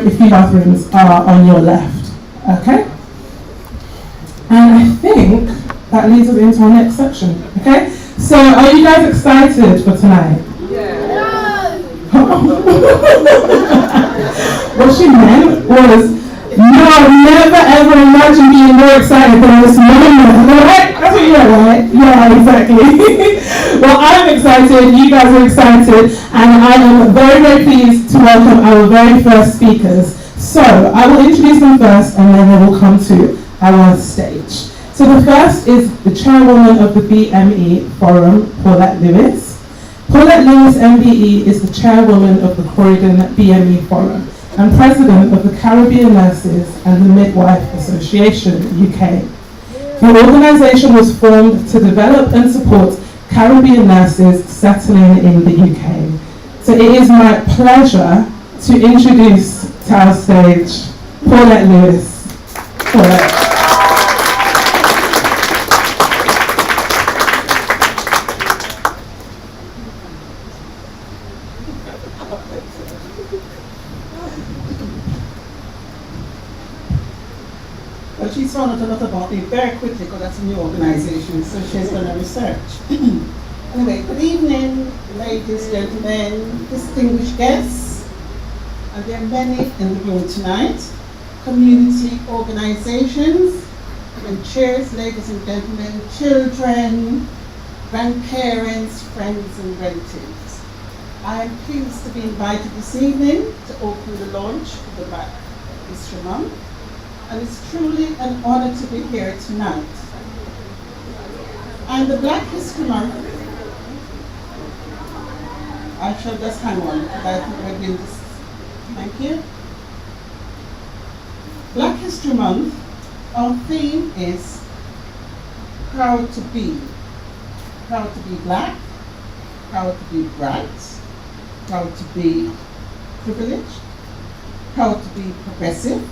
a few bathrooms are on your left. Okay? And I think that leads us into our next section. Okay? So are you guys excited for tonight? What she meant was, no, I've never ever imagined being more excited than this moment. Right? That's what you meant, right? Yeah, exactly. Well, I'm excited, you guys are excited, and I am very, very pleased to welcome our very first speakers. So, I will introduce them first, and then they will come to our stage. So the first is the chairwoman of the BME Forum, Paulette Lewis. Paulette Lewis MBE is the chairwoman of the Croydon BME Forum and president of the Caribbean Nurses and the Midwife Association, UK. The organisation was formed to develop and support Caribbean nurses settling in the UK. So it is my pleasure to introduce to our stage Paulette Lewis. Paulette. Well, she's found out a lot about me very quickly because that's a new organisation, so she's done her research. Anyway, good evening, ladies, gentlemen, distinguished guests, and there are many in the room tonight, community organisations, and chairs, ladies and gentlemen, children, grandparents, friends and relatives. I am pleased to be invited this evening to open the launch of the Black History Month. And it's truly an honor to be here tonight. And the Black History Month, I shall just hang on, because I think we're doing this. Thank you. Black History Month, our theme is proud to be. Proud to be black, proud to be bright, proud to be privileged, proud to be progressive.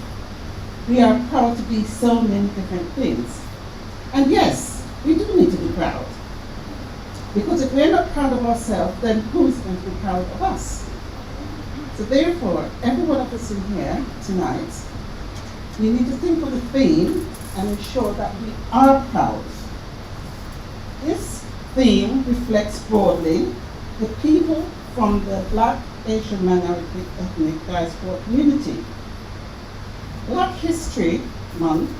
We are proud to be so many different things. And yes, we do need to be proud. Because if we're not proud of ourselves, then who's going to be proud of us? So therefore, every one of us in here tonight, we need to think of the theme and ensure that we are proud. This theme reflects broadly the people from the Black, Asian minority ethnic diaspora community. Black History Month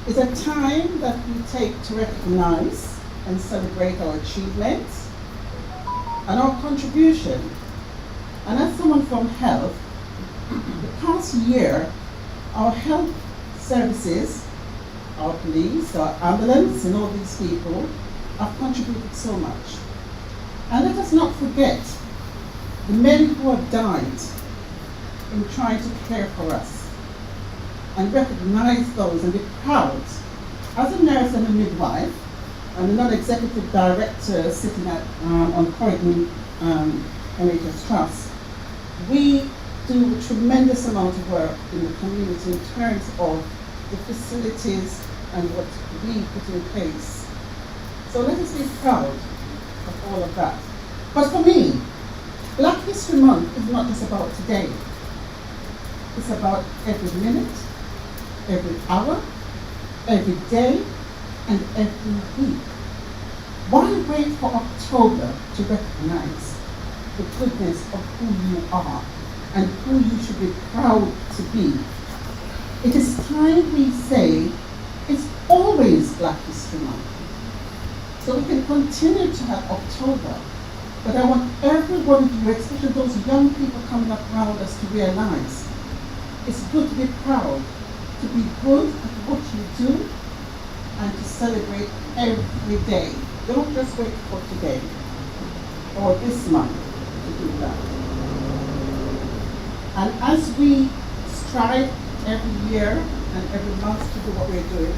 is a time that we take to recognize and celebrate our achievements and our contribution. And as someone from health, the past year, our health services, our police, our ambulance, and all these people have contributed so much. And let us not forget the many who have died in trying to care for us, and recognize those and be proud. As a nurse and a midwife, and a non-executive director sitting at on Croydon NHS Trust, we do a tremendous amount of work in the community in terms of the facilities and what we put in place. So let us be proud of all of that. But for me, Black History Month is not just about today. It's about every minute, every hour, every day, and every week. Why wait for October to recognize the goodness of who you are and who you should be proud to be? It is time we say it's always Black History Month. So we can continue to have October, but I want everyone of you, especially those young people coming up around us, to realize it's good to be proud, to be good at what you do, and to celebrate every day. Don't just wait for today or this month to do that. And as we strive every year and every month to do what we're doing,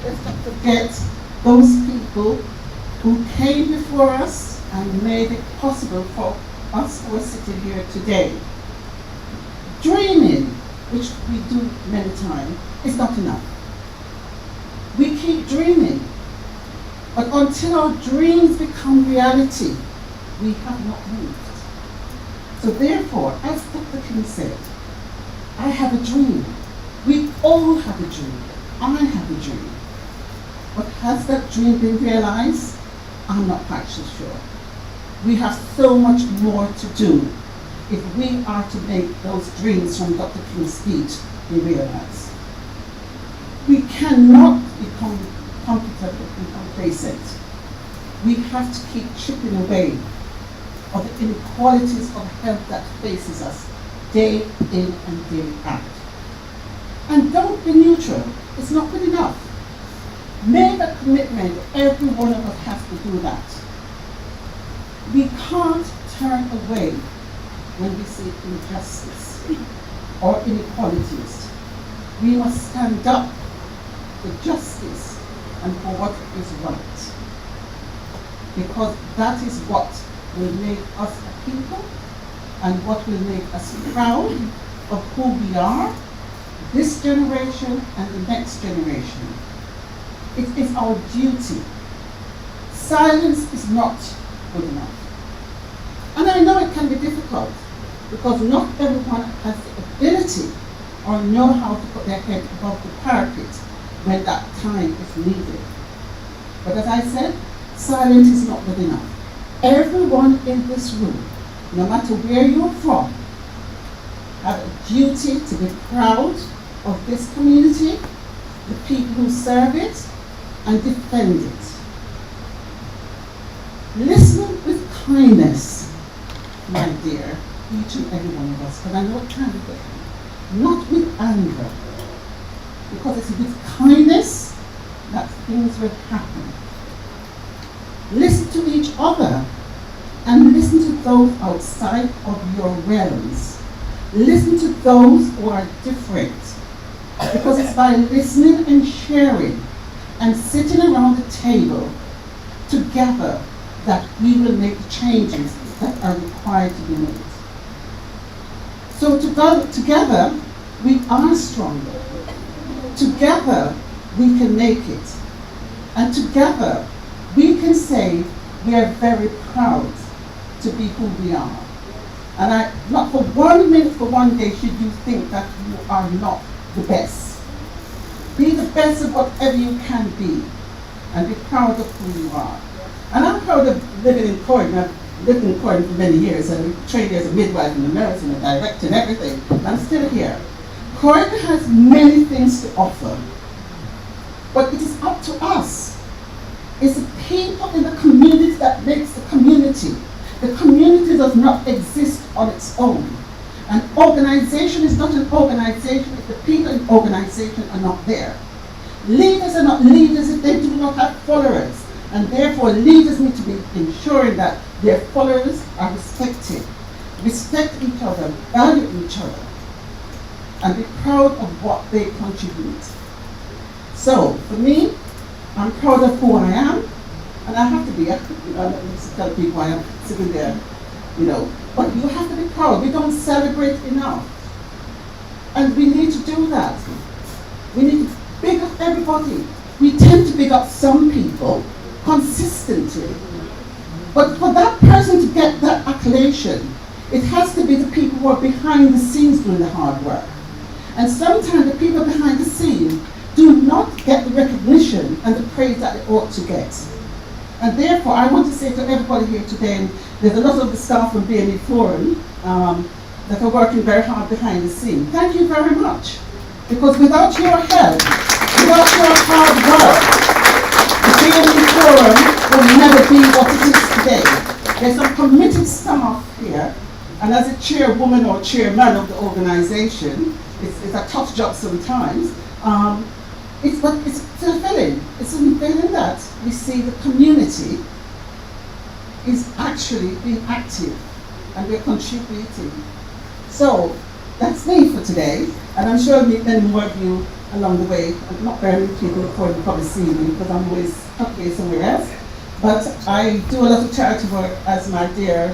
let's not forget those people who came before us and made it possible for us who are sitting here today. Dreaming, which we do many times, is not enough. We keep dreaming, but until our dreams become reality, we have not moved. So therefore, as Dr. King said, I I have a dream. We all have a dream. I have a dream. But has that dream been realized? I'm not quite so sure. We have so much more to do if we are to make those dreams from Dr. King's speech be realized. We cannot become comfortable and complacent. We have to keep chipping away of the inequalities of health that faces us day in and day out. And don't be neutral. It's not good enough. Make a commitment. Every one of us has to do that. We can't turn away when we see injustice or inequalities. We must stand up for justice and for what is right. Because that is what will make us a people and what will make us proud of who we are, this generation and the next generation. It is our duty. Silence is not good enough. And I know it can be difficult because not everyone has the ability or know how to put their head above the parapet when that time is needed. But as I said, silence is not good enough. Everyone in this room, no matter where you're from, have a duty to be proud of this community, the people who serve it, and defend it. Listen with kindness, my dear, each and every one of us, because I know it can be different. Not with anger, because it's with kindness that things will happen. Listen to each other and listen to those outside of your realms. Listen to those who are different, because it's by listening and sharing and sitting around the table together that we will make the changes that are required to be made. So together, we are stronger. Together, we can make it. And together, we can say we are very proud to be who we are. And not for 1 minute, for 1 day, should you think that you are not the best. Be the best of whatever you can be, and be proud of who you are. And I'm proud of living in Croydon. I've lived in Croydon for many years, and trained as a midwife and a nurse and a director and everything. And I'm still here. Croydon has many things to offer, but it is up to us. It's the people in the community that makes the community. The community does not exist on its own. An organization is not an organization if the people in the organization are not there. Leaders are not leaders if they do not have followers. And therefore, leaders need to be ensuring that their followers are respected. Respect each other, value each other, and be proud of what they contribute. So, for me, I'm proud of who I am, and I have to be. I'm not going to tell people I am sitting there, But you have to be proud. We don't celebrate enough. And we need to do that. We need to big up everybody. We tend to big up some people consistently. But for that person to get that accolation, it has to be the people who are behind the scenes doing the hard work. And sometimes the people behind the scenes do not get the recognition and the praise that they ought to get. And therefore, I want to say to everybody here today, there's a lot of the staff from BME Forum that are working very hard behind the scenes. Thank you very much. Because without your help, without your hard work, the BME Forum will never be what it is today. There's some committed staff here, and as a chairwoman or chairman of the organization, it's a tough job sometimes. It's fulfilling. It's fulfilling that we see the community is actually being active and we're contributing. So that's me for today, and I'm sure I'll meet many more of you along the way. Not very many people will probably see me because I'm always up here somewhere else. But I do a lot of charity work, as my dear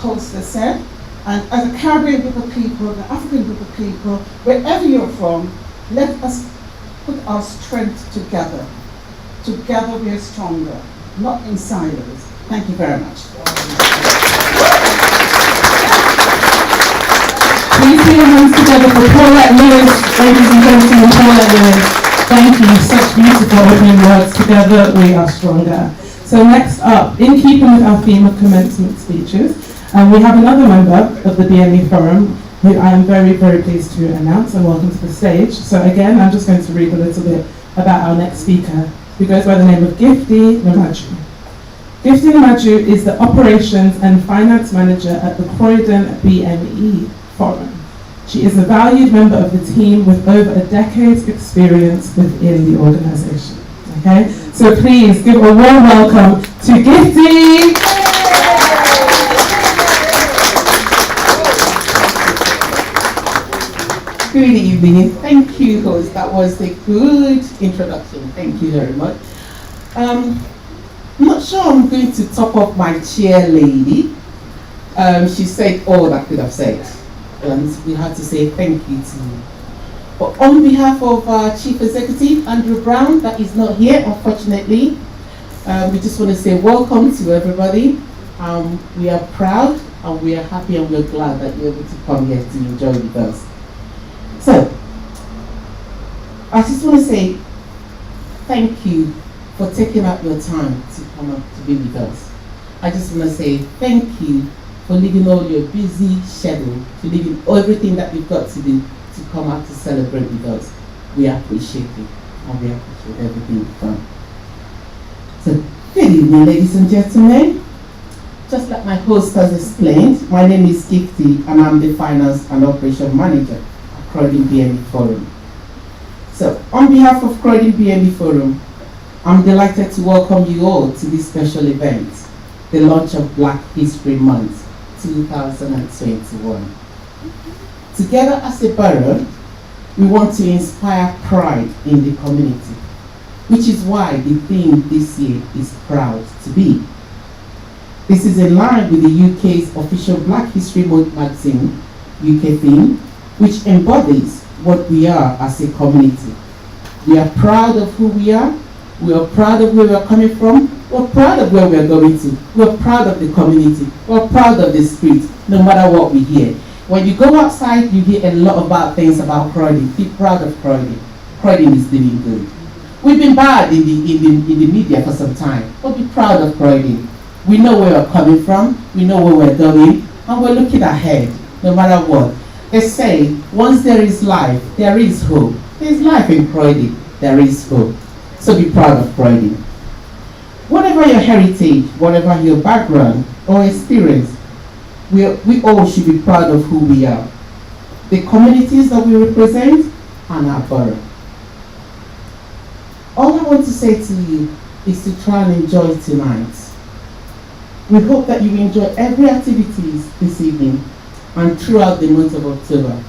host has said. And as a Caribbean group of people, the African group of people, wherever you're from, let us put our strength together. Together we are stronger, not in silos. Thank you very much. Please put your hands together for Paulette Lewis, ladies and gentlemen, Paulette Lewis. Thank you, such beautiful opening words. Together we are stronger. So next up, in keeping with our theme of commencement speeches, we have another member of the BME Forum who I am very, very pleased to announce and welcome to the stage. So again, I'm just going to read a little bit about our next speaker, who goes by the name of Gifty Namaju. Gifty Namaju is the Operations and Finance Manager at the Croydon BME Forum. She is a valued member of the team with over a decade's experience within the organisation. Okay, so please give a warm welcome to Gifty. Good evening. Thank you, host. That was a good introduction. Thank you very much. I'm not sure I'm going to top up my chair lady. She said all that I could have said. And we have to say thank you to you. But on behalf of our Chief Executive, Andrew Brown, that is not here, unfortunately, we just want to say welcome to everybody. We are proud and we are happy and we're glad that you're able to come here to enjoy with us. So, I just want to say thank you for taking up your time to come up to be with us. I just want to say thank you for leaving all your busy schedule, to leaving everything that you've got to do to come out to celebrate with us. We appreciate it and we appreciate everything you've done. So, good evening, ladies and gentlemen. Just like my host has explained, my name is Gifty and I'm the Finance and Operation Manager at Croydon BME Forum. So, on behalf of Croydon BME Forum, I'm delighted to welcome you all to this special event, the launch of Black History Month 2021. Together as a borough, we want to inspire pride in the community, which is why the theme this year is Proud to Be. This is in line with the UK's official Black History Month magazine, UK theme, which embodies what we are as a community. We are proud of who we are proud of where we are coming from, we're proud of where we are going to, we're proud of the community, we're proud of the street, no matter what we hear. When you go outside, you hear a lot of bad things about Croydon. Be proud of Croydon. Croydon is doing good. We've been bad in the media for some time, but be proud of Croydon. We know where we're coming from, we know where we're going, and we're looking ahead, no matter what. They say, once there is life, there is hope. There is life in Croydon, there is hope. So be proud of Croydon. Whatever your heritage, whatever your background or experience, we all should be proud of who we are, the communities that we represent, and our borough. All I want to say to you is to try and enjoy tonight. We hope that you enjoy every activities this evening and throughout the month of October.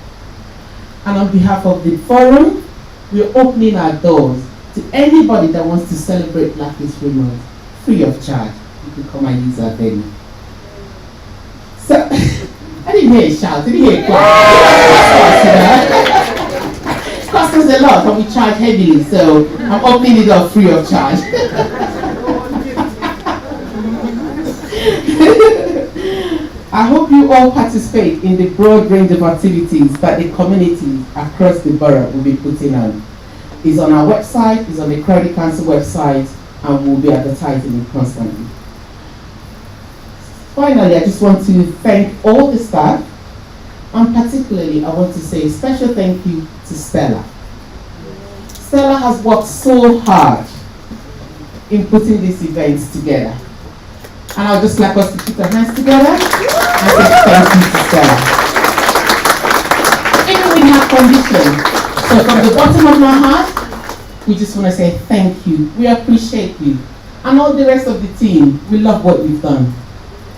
And on behalf of the forum, we're opening our doors to anybody that wants to celebrate Black History Month, free of charge. You can come and use our venue. So, I didn't hear a shout, I didn't hear a clap. It costs us a lot and we charge heavily, so I'm opening it up free of charge. I hope you all participate in the broad range of activities that the community across the borough will be putting on. It's on our website, it's on the Croydon Council website, and we'll be advertising it constantly. Finally, I just want to thank all the staff, and particularly I want to say a special thank you to Stella. Stella has worked so hard in putting these events together. And I would just like us to put our hands together and say thank you to Stella. Even in her condition. So from the bottom of my heart, we just want to say thank you. We appreciate you. And all the rest of the team, we love what you've done.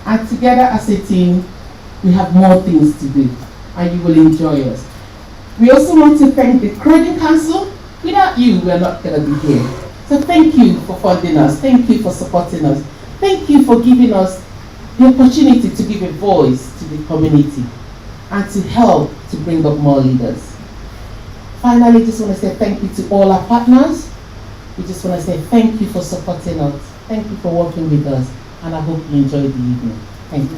And together as a team, we have more things to do. And you will enjoy us. We also want to thank the Croydon Council. Without you, we are not going to be here. So thank you for funding us. Thank you for supporting us. Thank you for giving us the opportunity to give a voice to the community and to help to bring up more leaders. Finally, just want to say thank you to all our partners. We just want to say thank you for supporting us. Thank you for working with us. And I hope you enjoy the evening. Thank you.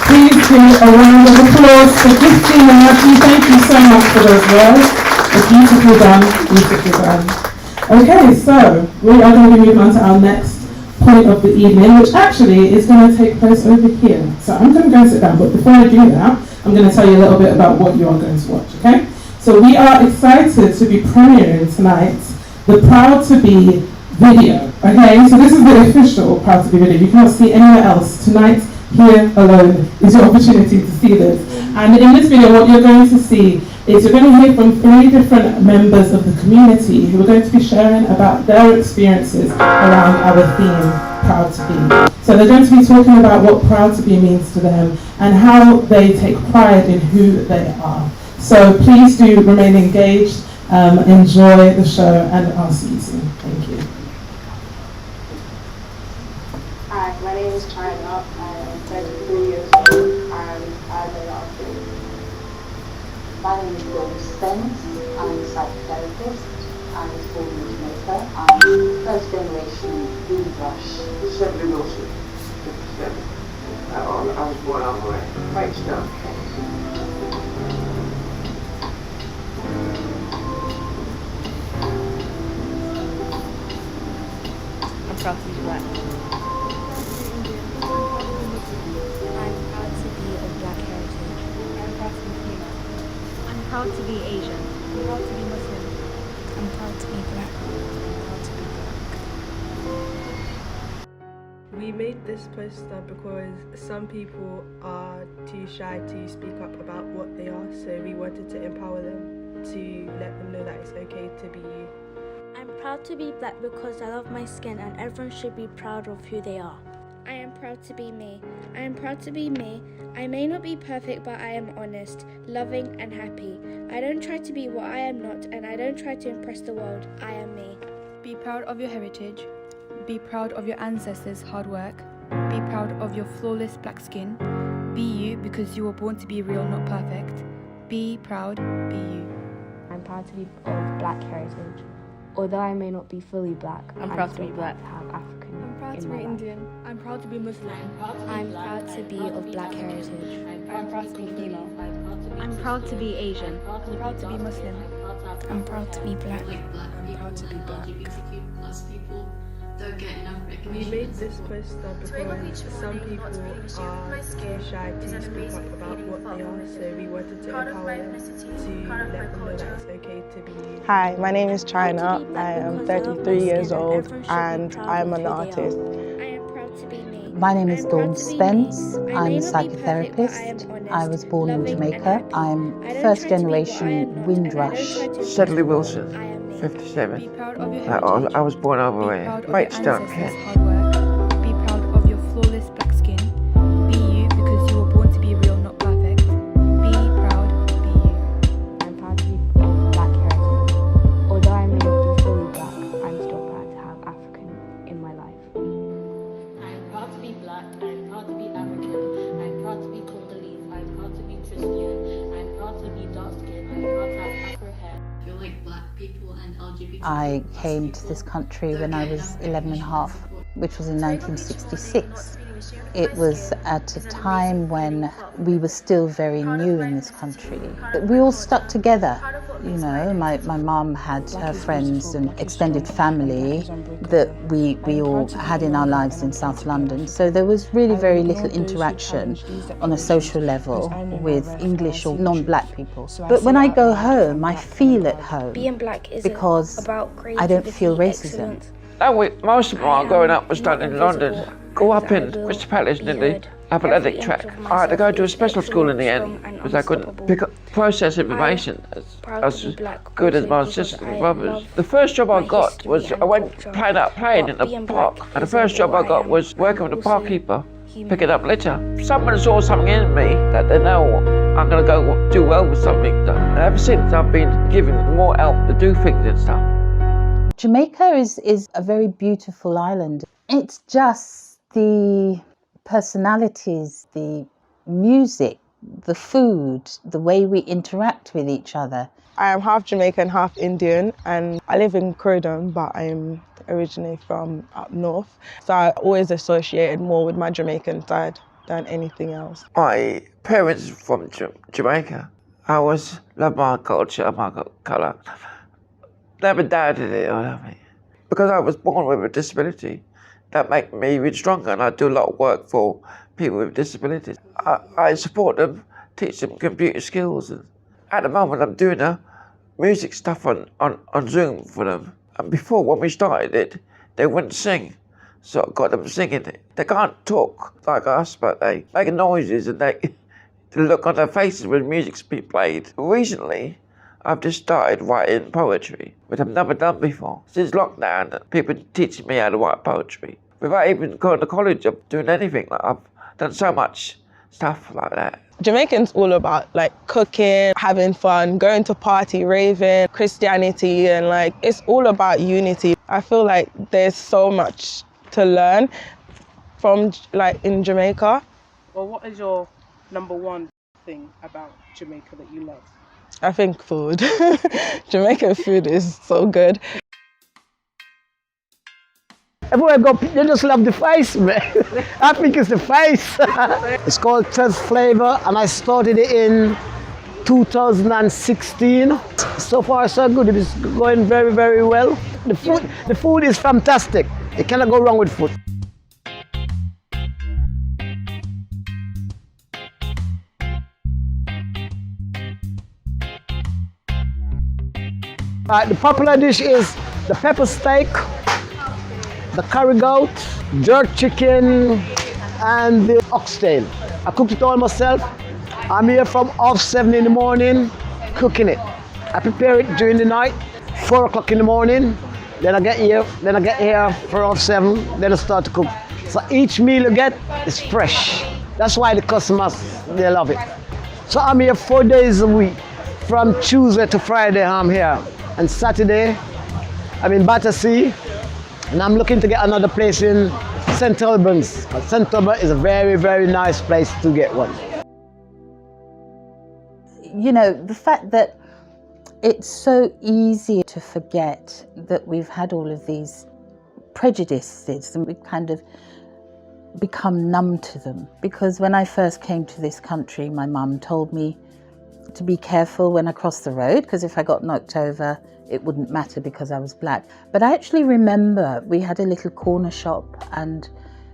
Please do a round of applause for Gifty and Matthew. Thank you so much for those words. It's beautifully done, beautifully done. Okay, so we are going to be moving on to our next point of the evening, which actually is going to take place over here. So I'm going to go and sit down, but before I do that, I'm going to tell you a little bit about what you are going to watch, okay? So we are excited to be premiering tonight the Proud to Be video, okay? So this is the official Proud to Be video. You cannot see anywhere else. Tonight, here alone is your opportunity to see this. And in this video, what you're going to see is you're going to hear from 3 different members of the community who are going to be sharing about their experiences around our theme, Proud to Be. So they're going to be talking about what Proud to Be means to them and how they take pride in who they are. So please do remain engaged, enjoy the show, and I'll see you soon. Thank you. Hi, my name is China. I am 33 years old. I'm an artist. My name is Dawn Spence. I'm a psychotherapist. I was born in Jamaica. I'm first generation Windrush. Shirley Wilson, 57. I was born on the way. Right stuff. I'm proud to be black. I'm proud to be of black heritage. I'm proud to be female. I'm proud to be Asian. I'm proud to be Muslim. I'm proud to be black. I'm proud to be black. We made this poster because some people are too shy to speak up about what they are, so we wanted to empower them, to let them know that it's okay to be you. I'm proud to be black because I love my skin and everyone should be proud of who they are. I am proud to be me. I am proud to be me. I may not be perfect, but I am honest, loving and happy. I don't try to be what I am not, and I don't try to impress the world. I am me. Be proud of your heritage. Be proud of your ancestors' hard work. Be proud of your flawless black skin. Be you because you were born to be real, not perfect. Be proud, be you. I'm proud to be of black heritage. Although I may not be fully black, I'm proud to be black. To have African I'm proud in to my be life. Indian. I'm proud to be Muslim. I'm proud to be of black heritage. I'm proud to be female. I'm proud to be Asian. I'm proud to be Muslim. I'm proud to be black. I'm proud to be black. LGBTQ+ people don't get enough We recognition. made this poster because some people are too shy to speak up about what they are, so we wanted to empower them, to let them know that it's okay to be you. Hi, my name is China. I am 33 years old and I'm an artist. I am proud to be me. My name is I am Dawn proud to be Spence. me. I I'm may a not be perfect, but I am psychotherapist. honest, I was born in loving and Jamaica. happy. I'm I don't first try to be what I generation am not, and I don't Windrush. try to impress Shirley the world. Wilson, I am me. 57. Be proud of your heritage. I was born over Be there. proud of Right your stuff. ancestors' hard work. Be proud of your flawless black skin. Be you because you were born to be real, not perfect. Be proud, be you. I'm proud to be of black heritage. Although I may not be fully black, I'm still proud to have African in my life. I'm proud to be black. I'm proud to be African. I'm proud to be Congolese. I'm proud to be Tristan. I'm proud to be dark skinned. I'm proud to have Afro hair. If you're like black people and LGBTQ+, I came to this country when I was 11 and a half, which was in 1966. It was at a time when we were still very new in this country. We all stuck together. You know, my mum had her friends and extended family that we all had in our lives in South London. So there was really very little interaction on a social level with English or non-black people. But when I go home, I feel at home Being black is because about I don't feel creativity, racism. excellence. Most of my growing up was done not in London. invisible, Go and up in I will Crystal Palace be in the heard. athletic Every track. inch of I had to go to a myself special is school in the excellent, end strong and because I couldn't unstoppable. process information proud as to be black good as my also because sisters I and brothers. love The first job I my got history was and I went culture. playing in But the being park, black and the isn't first job what I got am. was working with the Also park keeper, human. picking up litter. Someone saw something in me that they know I'm going to go do well with something. And ever since I've been given more help to do things and stuff. Jamaica is a very beautiful island. It's just the personalities, the music, the food, the way we interact with each other. I am half Jamaican, half Indian, and I live in Croydon, but I'm originally from up north. So I always associated more with my Jamaican side. than anything else. My parents from Jamaica. I always love my culture, my colour. Never doubted it or nothing. Because I was born with a disability, that made me even stronger, and I do a lot of work for people with disabilities. I support them, teach them computer skills. And at the moment, I'm doing a music stuff on Zoom for them. And before, when we started it, they wouldn't sing. So I got them singing it. They can't talk like us, but they make noises and they look on their faces when music's being played. Recently, I've just started writing poetry, which I've never done before. Since lockdown, people are teaching me how to write poetry. Without even going to college or doing anything, I've done so much stuff like that. Jamaican's all about like cooking, having fun, going to party, raving, Christianity, and like it's all about unity. I feel like there's so much to learn from like in Jamaica. Well, what is your number one thing about Jamaica that you love? I think food. Jamaican food is so good. Everywhere I go, they just love the face, man. I think it's the face. It's called 12 Flavor, and I started it in 2016. So far, so good. It is going very, very well. The food is fantastic. You cannot go wrong with food. The popular dish is the pepper steak, the curry goat, jerk chicken, and the oxtail. I cooked it all myself. I'm here from 7:30 in the morning cooking it. I prepare it during the night, 4 o'clock in the morning. Then I get here for 7:30. Then I start to cook. So each meal you get is fresh. That's why the customers, they love it. So I'm here 4 days a week. From Tuesday to Friday I'm here. And Saturday, I'm in Battersea, and I'm looking to get another place in St. Albans. St. Albans is a very, very nice place to get one. You know, the fact that it's so easy to forget that we've had all of these prejudices and we've kind of become numb to them. Because when I first came to this country, my mum told me to be careful when I crossed the road, because if I got knocked over, it wouldn't matter because I was black. But I actually remember we had a little corner shop and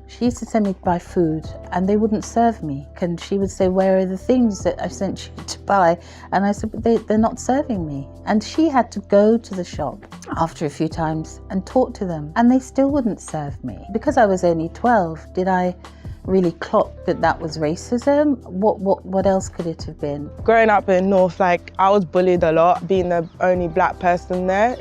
she used to send me to buy food and they wouldn't serve me. And she would say, where are the things that I sent you to buy? And I said, but they're not serving me. And she had to go to the shop after a few times and talk to them, and they still wouldn't serve me. Because I was only 12, did I really clock that was racism? What else could it have been? Growing up in North, like I was bullied a lot, being the only black person there.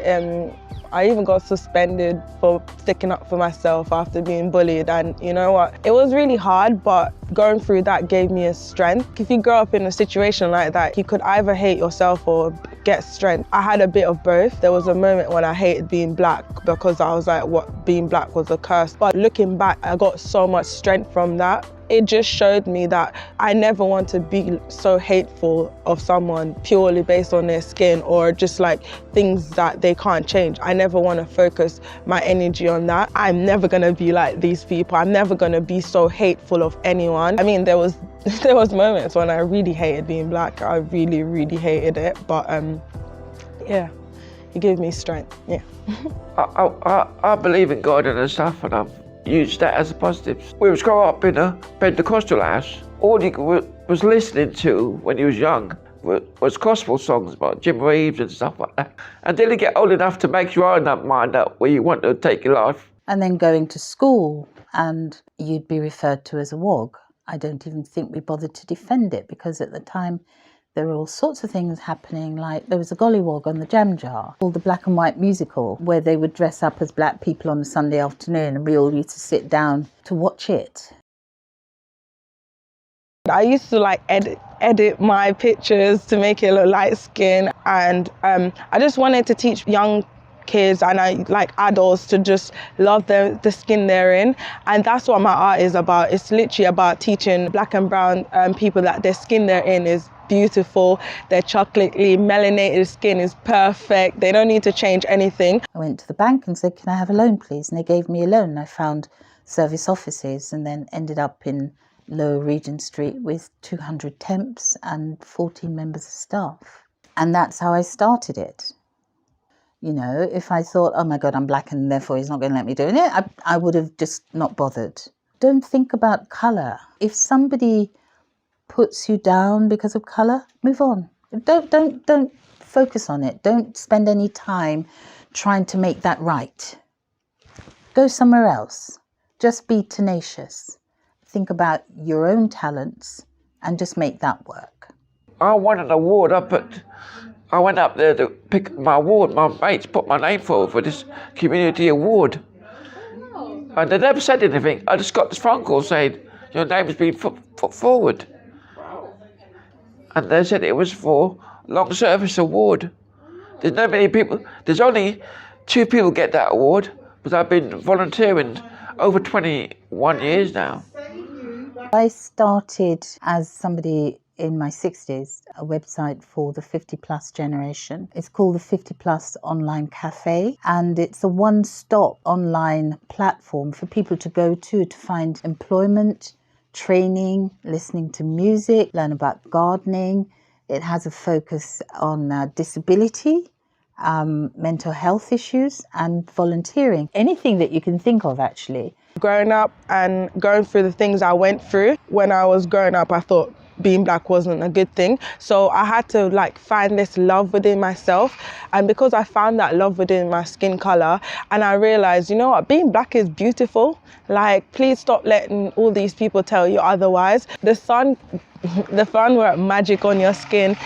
I even got suspended for sticking up for myself after being bullied, and you know what? It was really hard, but going through that gave me a strength. If you grow up in a situation like that, you could either hate yourself or get strength. I had a bit of both. There was a moment when I hated being black because I was like, what, being black was a curse. But looking back, I got so much strength from that. It just showed me that I never want to be so hateful of someone purely based on their skin or just like things that they can't change. I never want to focus my energy on that. I'm never going to be like these people. I'm never going to be so hateful of anyone. I mean, there was moments when I really hated being black. I really, really hated it. But yeah, it gave me strength, yeah. I believe in God and stuff, and I've used that as a positive. We was growing up in a Pentecostal house. All you was listening to when you was young was gospel songs about Jim Reeves and stuff like that. Until you get old enough to make your own mind up where you want to take your life. And then going to school and you'd be referred to as a wog. I don't even think we bothered to defend it because at the time there were all sorts of things happening, like there was a gollywog on the Jam Jar, called the Black and White Musical, where they would dress up as black people on a Sunday afternoon and we all used to sit down to watch it. I used to like edit my pictures to make it look light skin, and I just wanted to teach young kids and like adults to just love the skin they're in, and that's what my art is about. It's literally about teaching black and brown people that their skin they're in is beautiful, their chocolately melanated skin is perfect, they don't need to change anything. I went to the bank and said, can I have a loan please? And they gave me a loan and I found service offices and then ended up in Lower Regent Street with 200 temps and 14 members of staff. And that's how I started it. You know, if I thought, oh my God, I'm black and therefore he's not going to let me do it, I would have just not bothered. Don't think about colour. If somebody puts you down because of colour, move on. Don't focus on it. Don't spend any time trying to make that right. Go somewhere else. Just be tenacious. Think about your own talents and just make that work. I won an award I went up there to pick my award. My mates put my name forward for this community award. And they never said anything. I just got this phone call saying, your name has been put forward. And they said it was for long service award. There's not many people, there's only 2 people get that award, but I've been volunteering over 21 years now. I started as somebody in my 60s, a website for the 50+ generation. It's called the 50+ Online Cafe, and it's a one-stop online platform for people to go to find employment, training, listening to music, learn about gardening. It has a focus on disability, mental health issues and volunteering. Anything that you can think of, actually. Growing up and going through the things I went through, when I was growing up, I thought being black wasn't a good thing. So I had to find this love within myself. And because I found that love within my skin color, and I realized, you know what, being black is beautiful. Please stop letting all these people tell you otherwise. The sun works magic on your skin.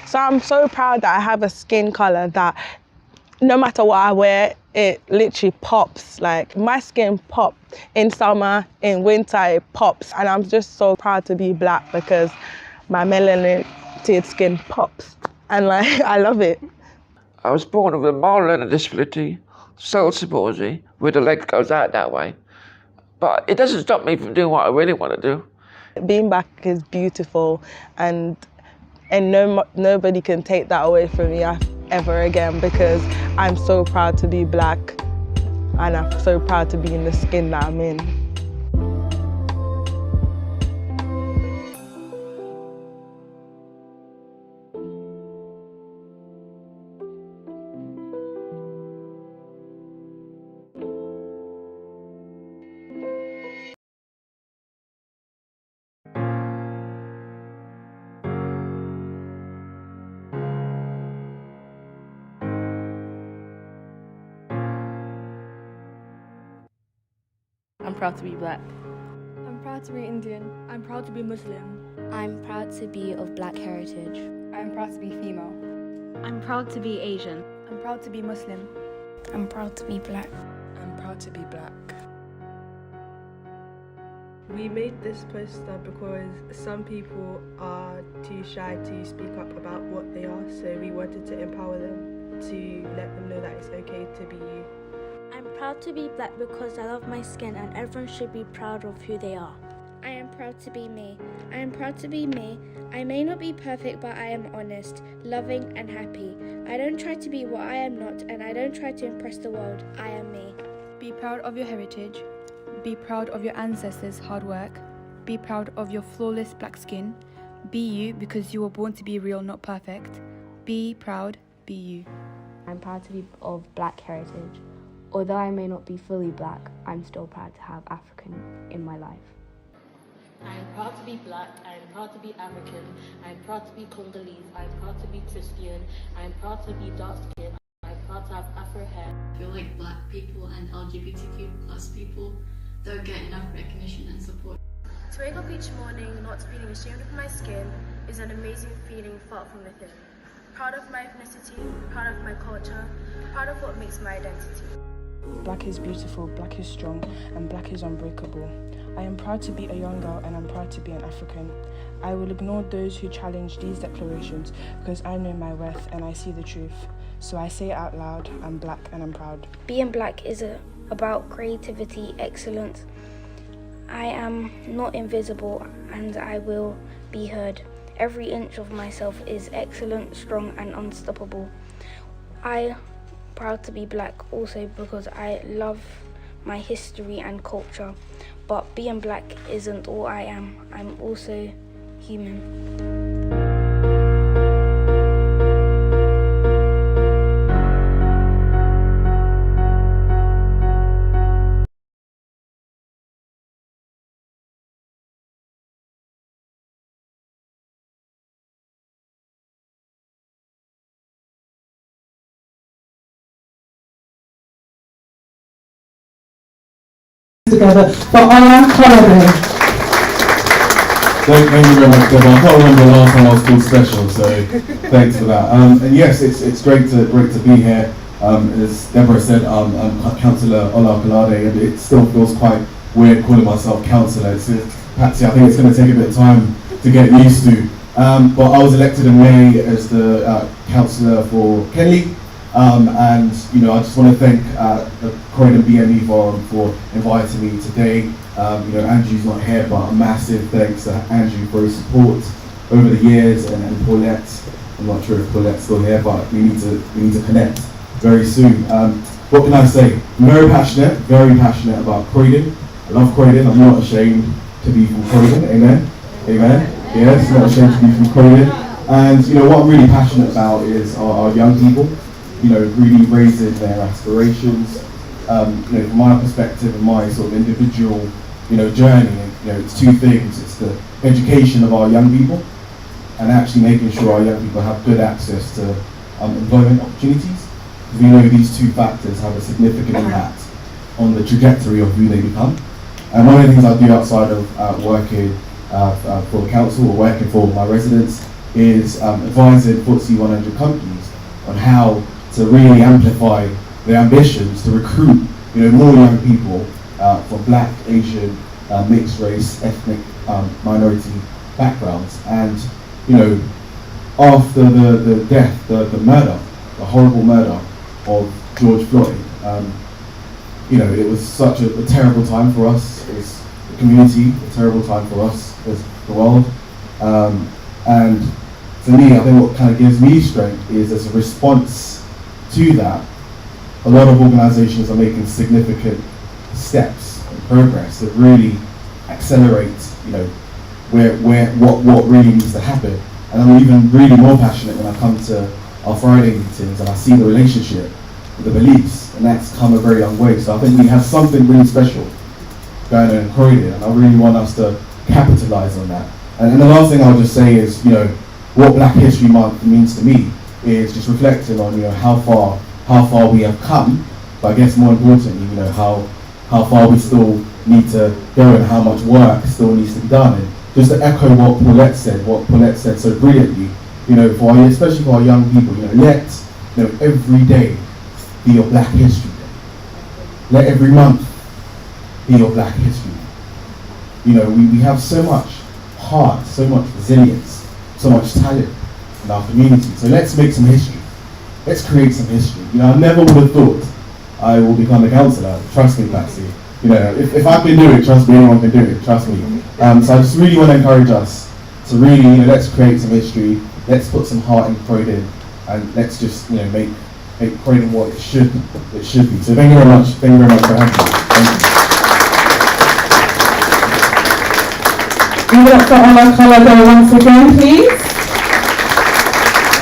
So I'm so proud that I have a skin color that no matter what I wear, it literally pops. My skin pops in summer, in winter, it pops. And I'm just so proud to be black because my melanated skin pops. And I love it. I was born with a mild learning disability, cerebral palsy, where the leg goes out that way. But it doesn't stop me from doing what I really want to do. Being black is beautiful, and nobody can take that away from me ever again, because I'm so proud to be black and I'm so proud to be in the skin that I'm in. I'm proud to be black. I'm proud to be Indian. I'm proud to be Muslim. I'm proud to be of black heritage. I'm proud to be female. I'm proud to be Asian. I'm proud to be Muslim. I'm proud to be black. I'm proud to be black. We made this poster because some people are too shy to speak up about what they are, so we wanted to empower them, to let them know that it's okay to be you. I'm proud to be black because I love my skin and everyone should be proud of who they are. I am proud to be me. I am proud to be me. I may not be perfect, but I am honest, loving and happy. I don't try to be what I am not, and I don't try to impress the world. I am me. Be proud of your heritage. Be proud of your ancestors' hard work. Be proud of your flawless black skin. Be you because you were born to be real, not perfect. Be proud, be you. I'm proud to be of black heritage. Although I may not be fully black, I'm still proud to have African in my life. I am proud to be black, I am proud to be African, I am proud to be Congolese, I am proud to be Christian, I am proud to be dark skinned, I am proud to have Afro hair. I feel like black people and LGBTQ plus people don't get enough recognition and support. To wake up each morning not feeling ashamed of my skin is an amazing feeling felt from within. Proud of my ethnicity, proud of my culture, proud of what makes my identity. Black is beautiful, black is strong, and black is unbreakable. I am proud to be a young girl and I'm proud to be an African. I will ignore those who challenge these declarations because I know my worth and I see the truth. So I say it out loud, I'm black and I'm proud. Being black is about creativity, excellence. I am not invisible and I will be heard. Every inch of myself is excellent, strong and unstoppable. I am proud to be black also because I love my history and culture. But being black isn't all I am. I'm also human. Together for our holiday. Thank you very much, Deborah. I can't remember the last time I was called special, so thanks for that. And yes, it's great to be here. As Deborah said, I'm Councillor Ola Kalade, and it still feels quite weird calling myself councillor. Patsy, I think it's going to take a bit of time to get used to. But I was elected in May as the councillor for Kenley. And I just want to thank the Croydon BME Forum for inviting me today. Andrew's not here, but a massive thanks to Andrew for his support over the years, and Paulette. I'm not sure if Paulette's still here, but we need to connect very soon. What can I say? I'm very passionate about Croydon. I love Croydon. I'm not ashamed to be from Croydon. Amen. Amen. Yes, not ashamed to be from Croydon. And what I'm really passionate about is our young people. Really raising their aspirations. From my perspective and my sort of individual, journey, it's two things. It's the education of our young people and actually making sure our young people have good access to employment opportunities. Because we know these two factors have a significant impact on the trajectory of who they become. And one of the things I do outside of working for the council or working for my residents is advising FTSE 100 companies on how to really amplify their ambitions to recruit, more young people from Black, Asian, mixed race, ethnic, minority backgrounds. And after the death, the murder, the horrible murder of George Floyd, it was such a terrible time for us as a community, a terrible time for us as the world. And for me, I think what kind of gives me strength is as a response to that, a lot of organisations are making significant steps and progress that really accelerate, what really needs to happen. And I'm even really more passionate when I come to our Friday meetings and I see the relationship with the beliefs, and that's come a very long way. So I think we have something really special going on in Croydon, and I really want us to capitalise on that. And the last thing I'll just say is, what Black History Month means to me is just reflecting on how far we have come, but I guess more importantly, how far we still need to go and how much work still needs to be done. And just to echo what Paulette said so brilliantly, especially for our young people, let every day be your Black History Day. Let every month be your Black History Day. We have so much heart, so much resilience, so much talent in our community. So let's make some history. Let's create some history. I never would have thought I will become a councillor. Trust me, Patsy. If I can do it, trust me, anyone can do it. Trust me. So I just really want to encourage us to really, let's create some history. Let's put some heart in Croydon, and let's just, make Croydon what it should be. So thank you very much. Thank you very much for having me. Thank you. Give it up for Ola Kalade once again, please.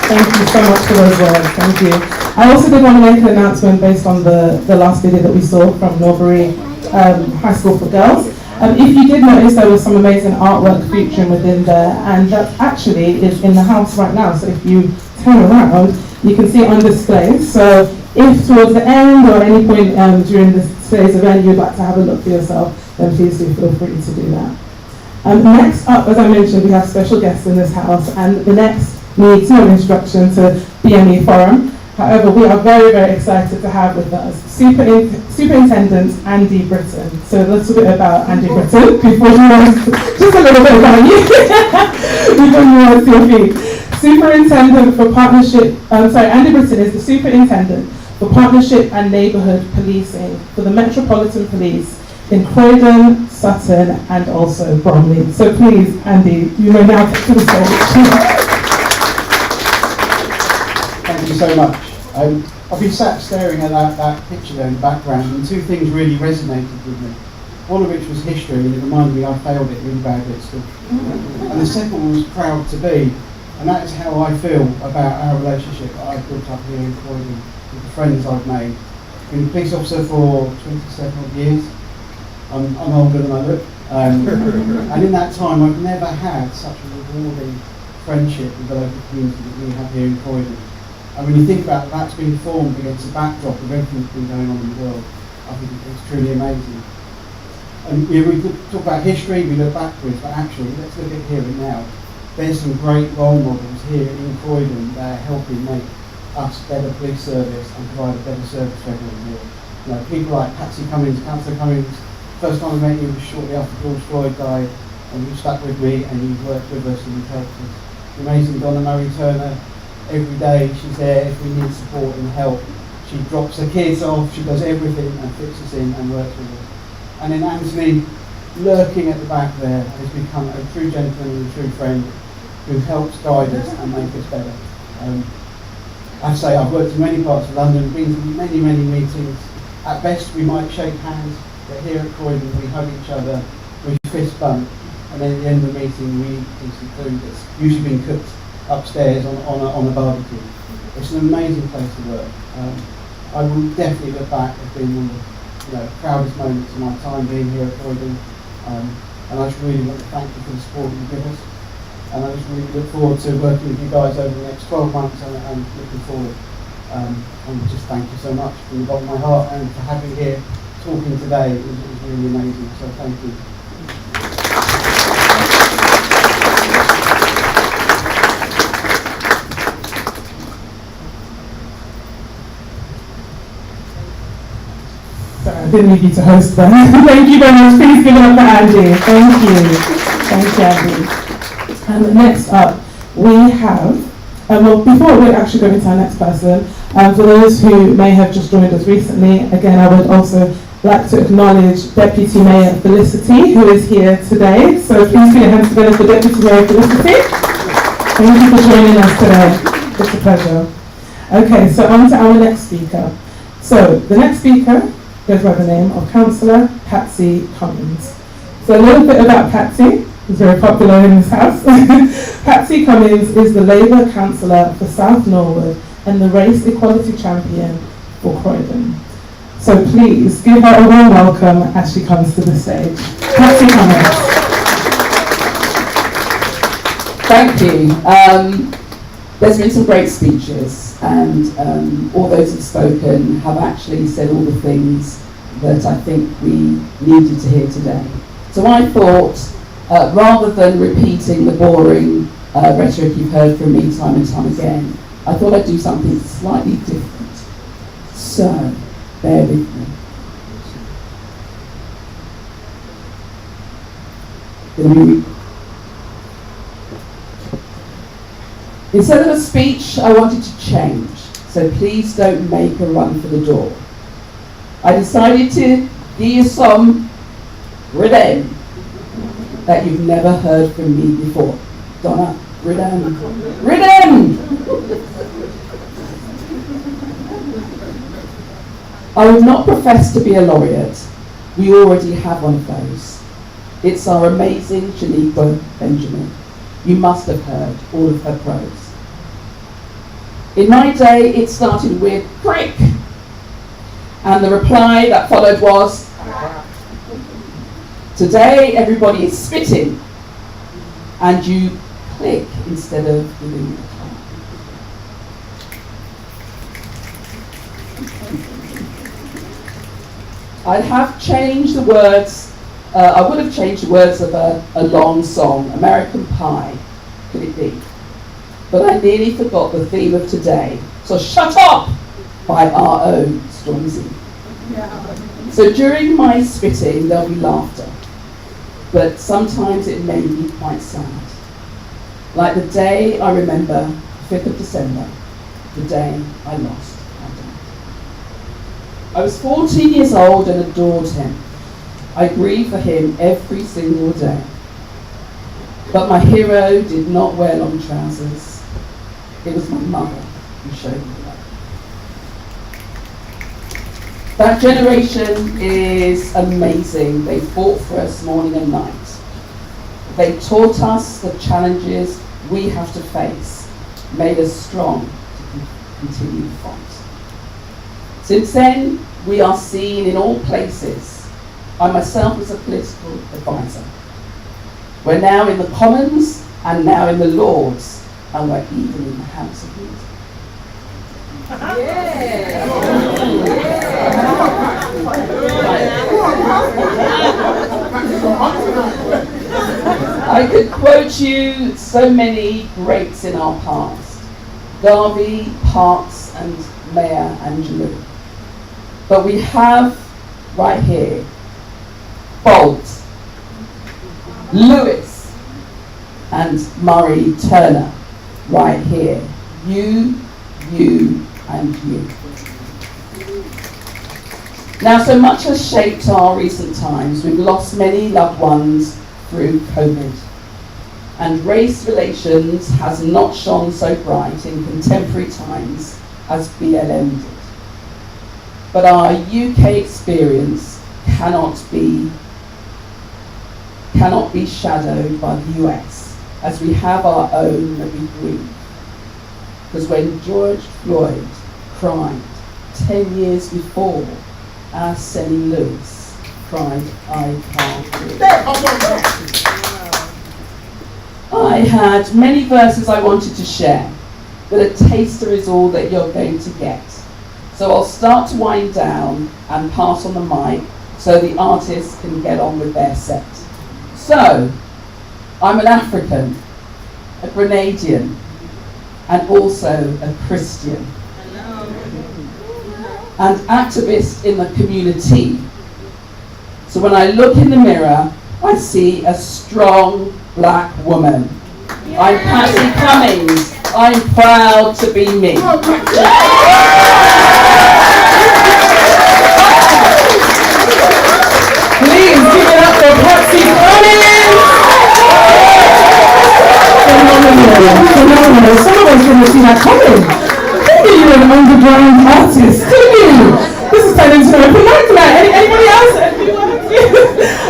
Thank you so much for those words. Thank you. I also did want to make an announcement based on the last video that we saw from Norbury High School for Girls. If you did notice, there was some amazing artwork featuring within there, and that actually is in the house right now. So if you turn around, you can see it on display. So if towards the end or any point during today's event you'd like to have a look for yourself, then please do feel free to do that. Next up, as I mentioned, we have special guests in this house, and the next needs no introduction to BME Forum. However, we are very, very excited to have with us Superintendent Andy Britton. So a little bit about Andy Britton before you just a little bit about you before you rise to your feet. Superintendent for Partnership, Andy Britton is the Superintendent for Partnership and Neighbourhood Policing for the Metropolitan Police in Croydon, Sutton and also Bromley. So please, Andy, you may now take to the stage. Thank you so much. I've been sat staring at that picture there in the background, and two things really resonated with me. One of which was history, and it reminded me I failed it really badly at school. And the second one was proud to be, and that is how I feel about our relationship that I've built up here in Croydon with the friends I've made. I've been a police officer for 27 odd years. I'm older than I look. And in that time, I've never had such a rewarding friendship with the local community that we have here in Croydon. And when you think about that's been formed against the backdrop of everything that's been going on in the world, I think it's truly amazing. And we talk about history, we look backwards, but actually, let's look at here and now. There's some great role models here in Croydon that are helping make us better police service and provide a better service for everyone here. You know, people like Patsy Cummings, Councillor Cummings. First time I met you was shortly after George Floyd died, and you stuck with me and you worked with us and you helped us. The amazing Donna Murray Turner, every day she's there if we need support and help. She drops her kids off, she does everything and fits us in and works with us. And then Anthony, lurking at the back there, has become a true gentleman and a true friend who helps guide us and make us better. I say I've worked in many parts of London, been to many, many meetings. At best we might shake hands, but here at Croydon we hug each other, we fist bump, and then at the end of the meeting we eat decent food that's usually been cooked upstairs on a barbecue. It's an amazing place to work. I will definitely look back as being one of the proudest moments of my time being here at Croydon, and I just really want to thank you for the support you give us, and I just really look forward to working with you guys over the next 12 months and looking forward. And just thank you so much from the bottom of my heart, and for having me here talking today is really amazing, so thank you. Sorry, I didn't need you to host that. Thank you very much. Please give it up for Andy. Thank you. Thank you, Andy. And next up, we have, well, before we actually go into our next person, for those who may have just joined us recently, again, I would also like to acknowledge Deputy Mayor Felicity, who is here today. So please put your hands together for Deputy Mayor Felicity. Thank you for joining us today. It's a pleasure. Okay, so on to our next speaker. So the next speaker goes by the name of Councillor Patsy Cummings. So a little bit about Patsy. She's very popular in this house. Patsy Cummings is the Labour Councillor for South Norwood and the Race Equality Champion for Croydon. So please give her a warm welcome as she comes to the stage. Patsy Cummings. Thank you. There's been some great speeches, and all those who've spoken have actually said all the things that I think we needed to hear today. So I thought, rather than repeating the boring rhetoric you've heard from me time and time again, I thought I'd do something slightly different. So, bear with me. Instead of a speech, I wanted to change, so please don't make a run for the door. I decided to give you some rhythm that you've never heard from me before. Donna, rhythm. Rhythm! I would not profess to be a laureate. We already have one of those. It's our amazing Shaniqua Benjamin. You must have heard all of her prose. In my day, it started with crick, and the reply that followed was, today everybody is spitting, and you click instead of giving a clap. I'd have changed the words, I would have changed the words of a long song, American Pie, could it be? But I nearly forgot the theme of today. So Shut Up by our own Stormzy. So during my spitting, there'll be laughter. But sometimes it may be quite sad. Like the day I remember, 5th of December, the day I lost my dad. I was 14 years old and adored him. I grieved for him every single day. But my hero did not wear long trousers. It was my mother who showed me love. That generation is amazing. They fought for us morning and night. They taught us the challenges we have to face, made us strong to continue to fight. Since then, we are seen in all places. I myself was a political advisor. We're now in the Commons and now in the Lords, and we're even in the House of Lords. I could quote you so many greats in our past, Garvey, Parkes and Maya Angelou. But we have right here Bolt, Lewis and Murray Turner right here. You and you. Now, so much has shaped our recent times. We've lost many loved ones through COVID. And race relations has not shone so bright in contemporary times as BLM did. But our UK experience cannot be shadowed by the US, as we have our own that we grieve. Because when George Floyd cried 10 years before, our Sally Lewis cried, I can't breathe. I had many verses I wanted to share, but a taster is all that you're going to get. So I'll start to wind down and pass on the mic so the artists can get on with their set. So, I'm an African, a Grenadian, and also a Christian. And activist in the community. So when I look in the mirror, I see a strong black woman. I'm Patsy Cummings. I'm proud to be me. Please give it up for Patsy Cummings. Phenomenal. Some of us didn't see that coming. You were an underground artist, didn't you? This is turning into an open mic tonight. Anybody else?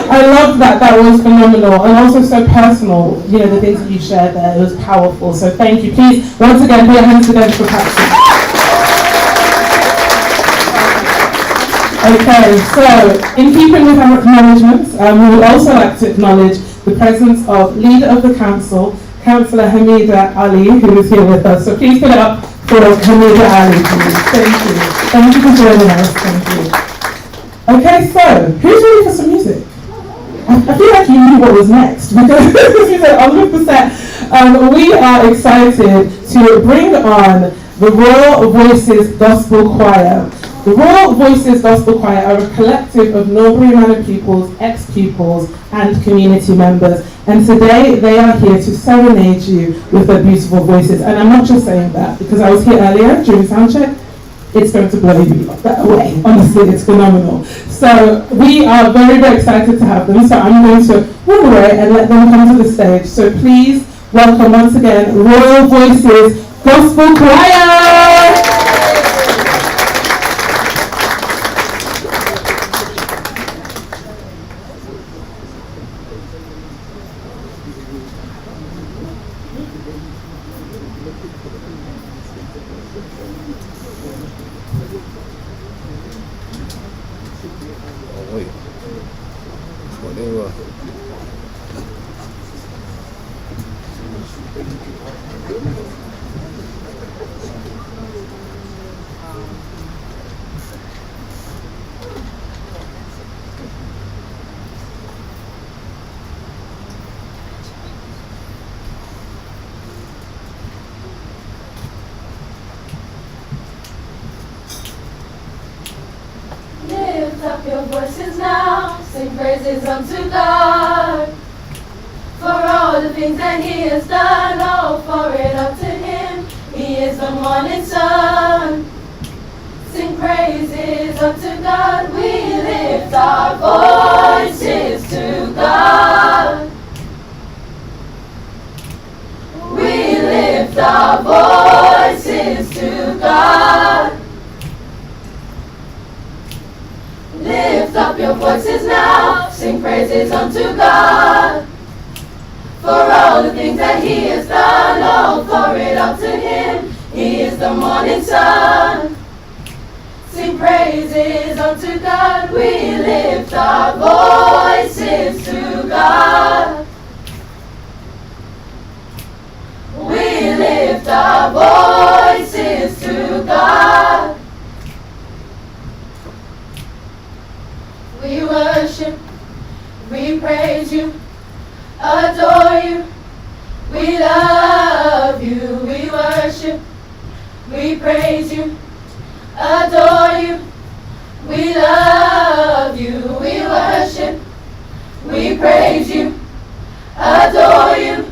I love that. That was phenomenal and also so personal. You know, the things that you shared there, it was powerful. So thank you. Please, once again, put your hands together for Patsy. Okay, so in keeping with our acknowledgements, we would also like to acknowledge the presence of Leader of the Council, Councillor Hamida Ali, who is here with us. So please put it up for Hamida Ali, please. Thank you. Thank you for joining us. Thank you. Okay, so who's ready for some music? I feel like you knew what was next because you said 100%. We are excited to bring on the Royal Voices Gospel Choir. The Royal Voices Gospel Choir are a collective of Norbury Manor pupils, ex-pupils, and community members. And today they are here to serenade you with their beautiful voices. And I'm not just saying that because I was here earlier during soundcheck. It's going to blow you away. Honestly, it's phenomenal. So we are very, very excited to have them. So I'm going to run away and let them come to the stage. So please welcome once again Royal Voices Gospel Choir. Lift up your voices now, sing praises unto God. For all the things that He has done, oh, pour it up to Him. He is the morning sun. Sing praises unto God. We lift our voices to God. We lift our voices to God. voices now, sing praises unto God. For all the things that he has done, oh, pour it out to him. He is the morning sun. Sing praises unto God. We lift our voices to God. We lift our voices to God. We worship, we praise you, adore you, we love you. We worship, we praise you, adore you, we love you. We worship, we praise you, adore you,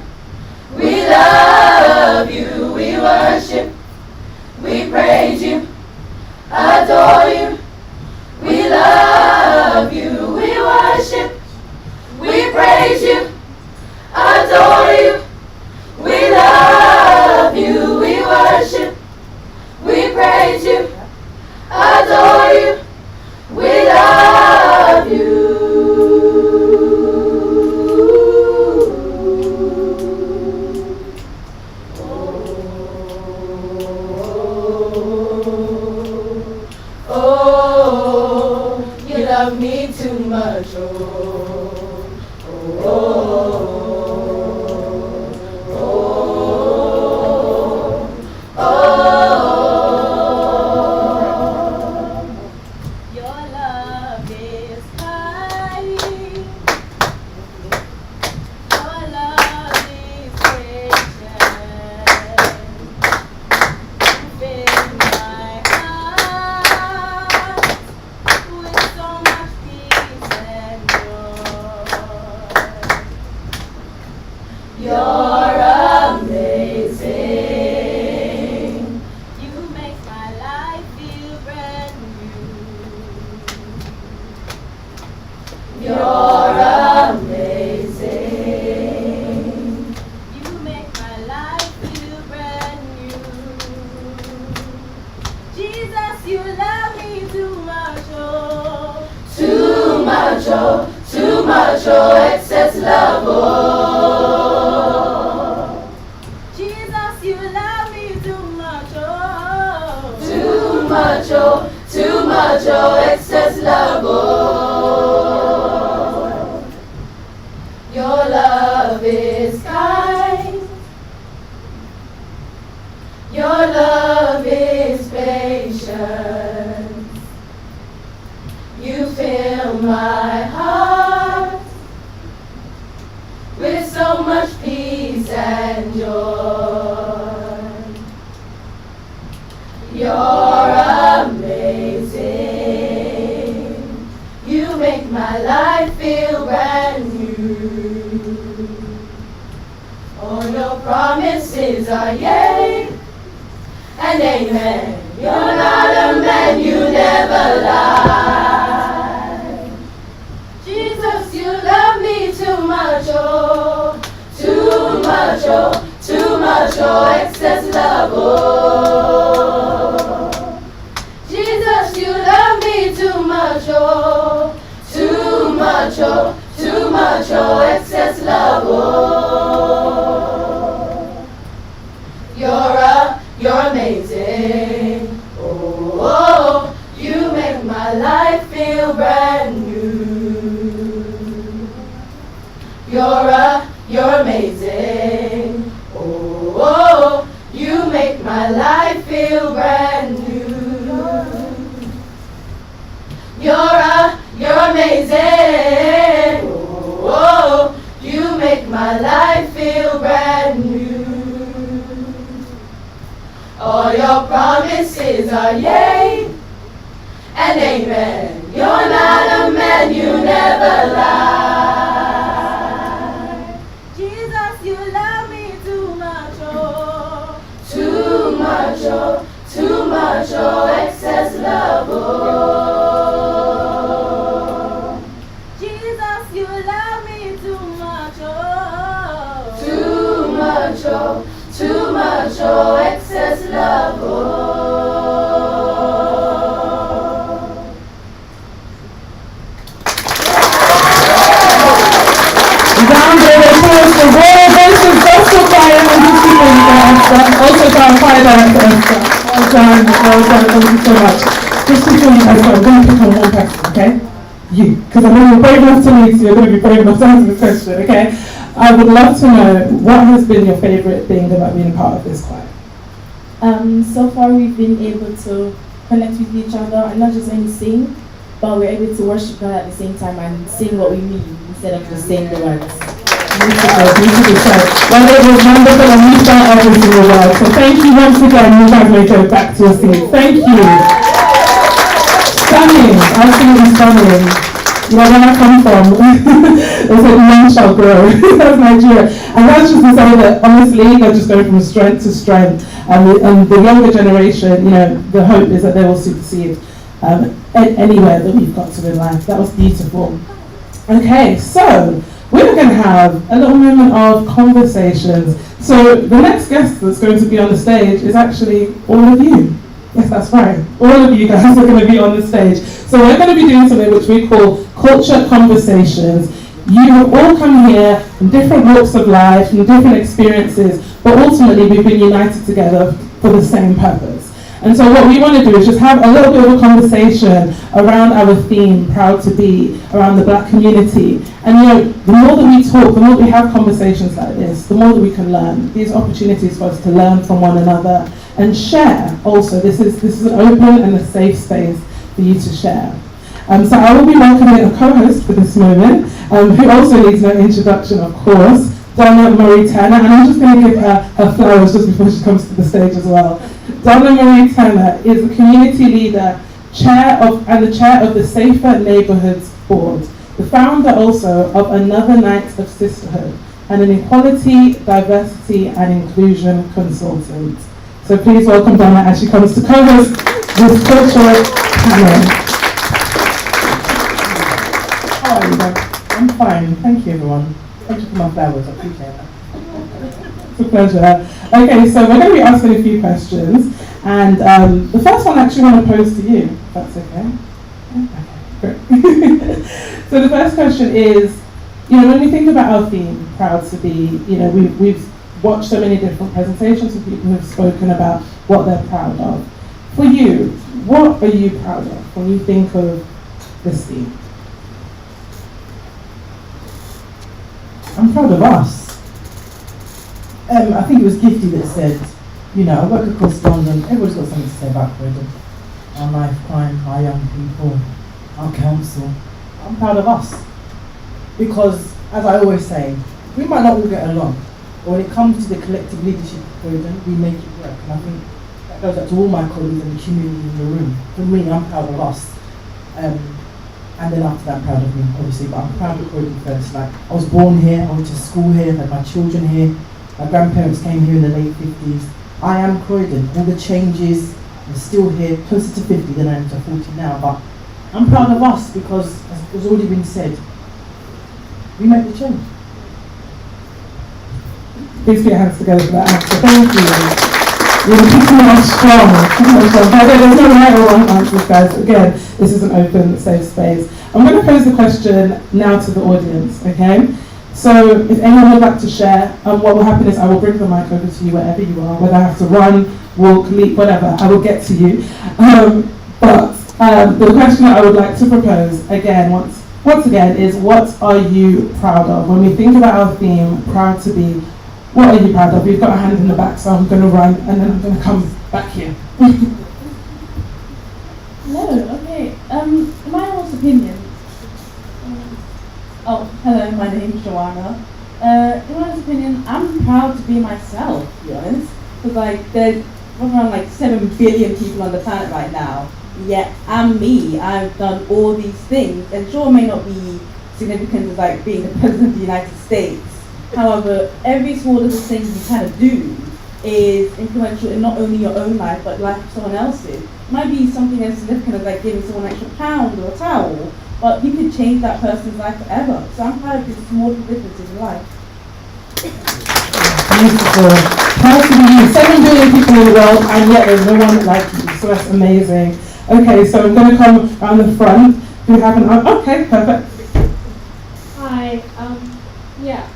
we love you. We worship, we praise you, adore you, we love you. We worship, we praise you, adore you, we love you. We worship, we praise you, adore you, we love you. Oh, you love me too much. You're amazing. You make my life feel brand new. You're amazing. You make my life feel brand new. Jesus, you love me too much, oh. Too much, oh. Too much, oh. Excess love, oh. Too much, oh, excess love, oh. Your love is kind. Your love is patient. You fill my heart with so much peace and joy. You're amazing. You make my life feel brand new. All your promises are yea and amen. You're not a man, you never lie. Jesus, you love me too much, oh. Too much, oh. Too much, oh. Excess love, oh. Jesus, you love me too much, oh. Too much, oh. Too much, oh. Excess love, oh. You're amazing. Oh, oh, you make my life feel brand new. You're amazing. Oh, oh, you make my life feel brand new. You're amazing. Oh, you make my life feel brand new. All your promises are yea and amen. You're not a man, you never lie. Jesus, you love me too much, oh. Too much, oh. Too much, oh. Excess love, oh. Jesus, you love me too much, oh. Too much, oh. Too much, oh. Excess love, oh. fire director Esther. Well done, thank you so much. Just before you guys go, I'm going to pick on one person, okay? You, because I know you're brave enough to meet, so you're going to be brave enough to answer this question, okay? I would love to know, what has been your favourite thing about being a part of this choir? So far we've been able to connect with each other and not just only sing, but we're able to worship God at the same time and sing what we mean instead of just saying the words. Beautiful. Well, it was wonderful and we found every single word. So thank you once again. You guys may go back to your seats. Thank you. Stunning, absolutely stunning. You know, where I come from, they said men shall grow. That's Nigeria. And that's just to say that honestly, they're just going from strength to strength. And the younger generation, you know, the hope is that they will supersede anywhere that we've got to in life. That was beautiful. Okay, so we're going to have a little moment of conversations. So the next guest that's going to be on the stage is actually all of you. Yes, that's right. All of you guys are going to be on the stage. So we're going to be doing something which we call culture conversations. You have all come here from different walks of life, from different experiences, but ultimately we've been united together for the same purpose. And so what we want to do is just have a little bit of a conversation around our theme, Proud to Be, around the Black community. And you know, the more that we talk, the more we have conversations like this, the more that we can learn. These opportunities for us to learn from one another and share also. This is an open and a safe space for you to share. So I will be welcoming a co-host for this moment, who also needs no introduction, of course, Donna Marie Turner, and I'm just going to give her flowers just before she comes to the stage as well. Donna Marie Turner is the community leader, chair of the Safer Neighbourhoods Board, the founder also of Another Night of Sisterhood, and an equality, diversity and inclusion consultant. So please welcome Donna as she comes to co-host this cultural panel. How are you guys? I'm fine, thank you everyone. Thank you for my flowers, I appreciate that. It's a pleasure. Okay, so we're going to be asking a few questions, and the first one I actually want to pose to you, if that's okay. Okay, great. So the first question is, you know, when we think about our theme, Proud to Be, you know, we've watched so many different presentations of people who have spoken about what they're proud of. For you, what are you proud of when you think of this theme? I'm proud of us. I think it was Gifty that said, you know, I work across London, everybody's got something to say about Croydon. Our life, crime, our young people, our council. I'm proud of us. Because, as I always say, we might not all get along, but when it comes to the collective leadership of Croydon, we make it work. And I think that goes out to all my colleagues and the community in the room. For me, I'm proud of us. And then after that, I'm proud of me, obviously, but I'm proud of Croydon first. Like, I was born here, I went to school here, I had my children here, my grandparents came here in the late 50s. I am Croydon. All the changes, I'm still here, closer to 50 than I am to 40 now, but I'm proud of us because, as has already been said, we make the change. Please put your hands together for that answer. Thank you. You're keeping us strong. There's no right or wrong answers, guys. Again, this is an open, safe space. I'm going to pose the question now to the audience, okay? So if anyone would like to share, what will happen is I will bring the mic over to you wherever you are, whether I have to run, walk, leap, whatever, I will get to you. But the question that I would like to propose, again, once again, is what are you proud of? When we think about our theme, Proud to Be, what are you proud of? We've got a hand in the back, so I'm going to run and then I'm going to come back here. Hello, okay. In my honest opinion, hello, my name is Joanna. In my honest opinion, I'm proud to be myself, to be honest. Because like, there's around like 7 billion people on the planet right now, yet I'm me. I've done all these things, and sure, it may not be significant as like being the President of the United States. However, every small little thing you kind of do is influential in not only your own life, but life of someone else's. It might be something as significant as like giving someone an extra pound or a towel, but you could change that person's life forever. So I'm proud of these small differences in life. Beautiful. Proud to be you. 7 billion people in the world, and yet there's no one like you, so that's amazing. Okay, so I'm going to come around the front. We have an, okay, perfect. Hi, yeah.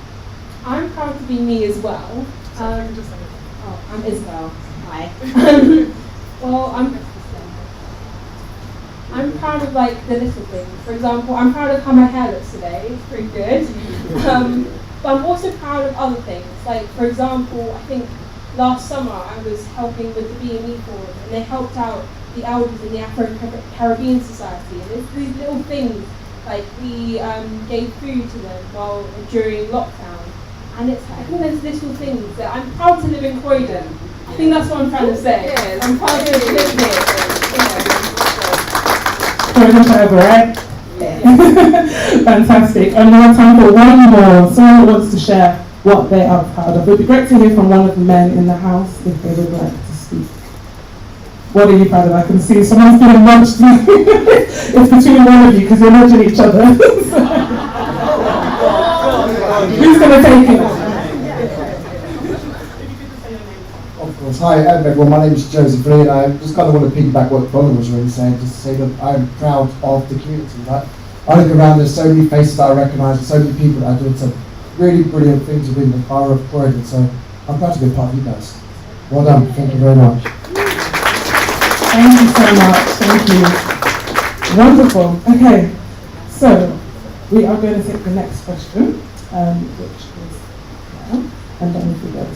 I'm proud to be me as well. I'm Isabel. Hi. Well, I'm proud of like the little things. For example, I'm proud of how my hair looks today. It's pretty good. But I'm also proud of other things. Like, for example, I think last summer I was helping with the BME Forum, and they helped out the elders in the Afro-Caribbean Society. And it's these little things, like we gave food to them during lockdown. And I think there's little things that I'm proud to live in Croydon. I think that's what I'm trying to say. Yes. I'm proud to live here. Croydon forever, right? Yeah. Fantastic. And we have time for one more. Someone who wants to share what they are proud of. It would be great to hear from one of the men in the house if they would like to speak. What are you proud of? I can see someone's getting munched. It's between one of you because you're nudging each other. Who's going to take it? Of course. Hi, everyone. My name is Joseph Lee, and I just kind of want to piggyback what Donna was really saying, just to say that I'm proud of the community. Right? I look around, there's so many faces that I recognise, and so many people that are doing some really brilliant things within the borough of Croydon, so I'm proud to be a part of you guys. Well done. Thank you very much. Thank you so much. Thank you. Wonderful. Okay, so we are going to take the next question, which is, and then if we go to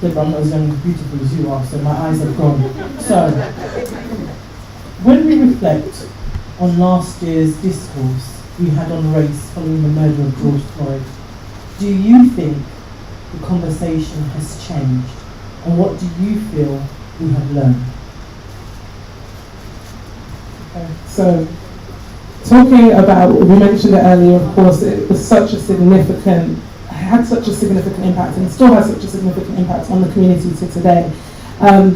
I'm not as young and beautiful as you are, so my eyes have gone. So, when we reflect on last year's discourse we had on race following the murder of George Floyd, do you think the conversation has changed? And what do you feel we have learned? Okay, so, talking about, we mentioned it earlier, of course, it was such a significant, had such a significant impact and still has such a significant impact on the community to today.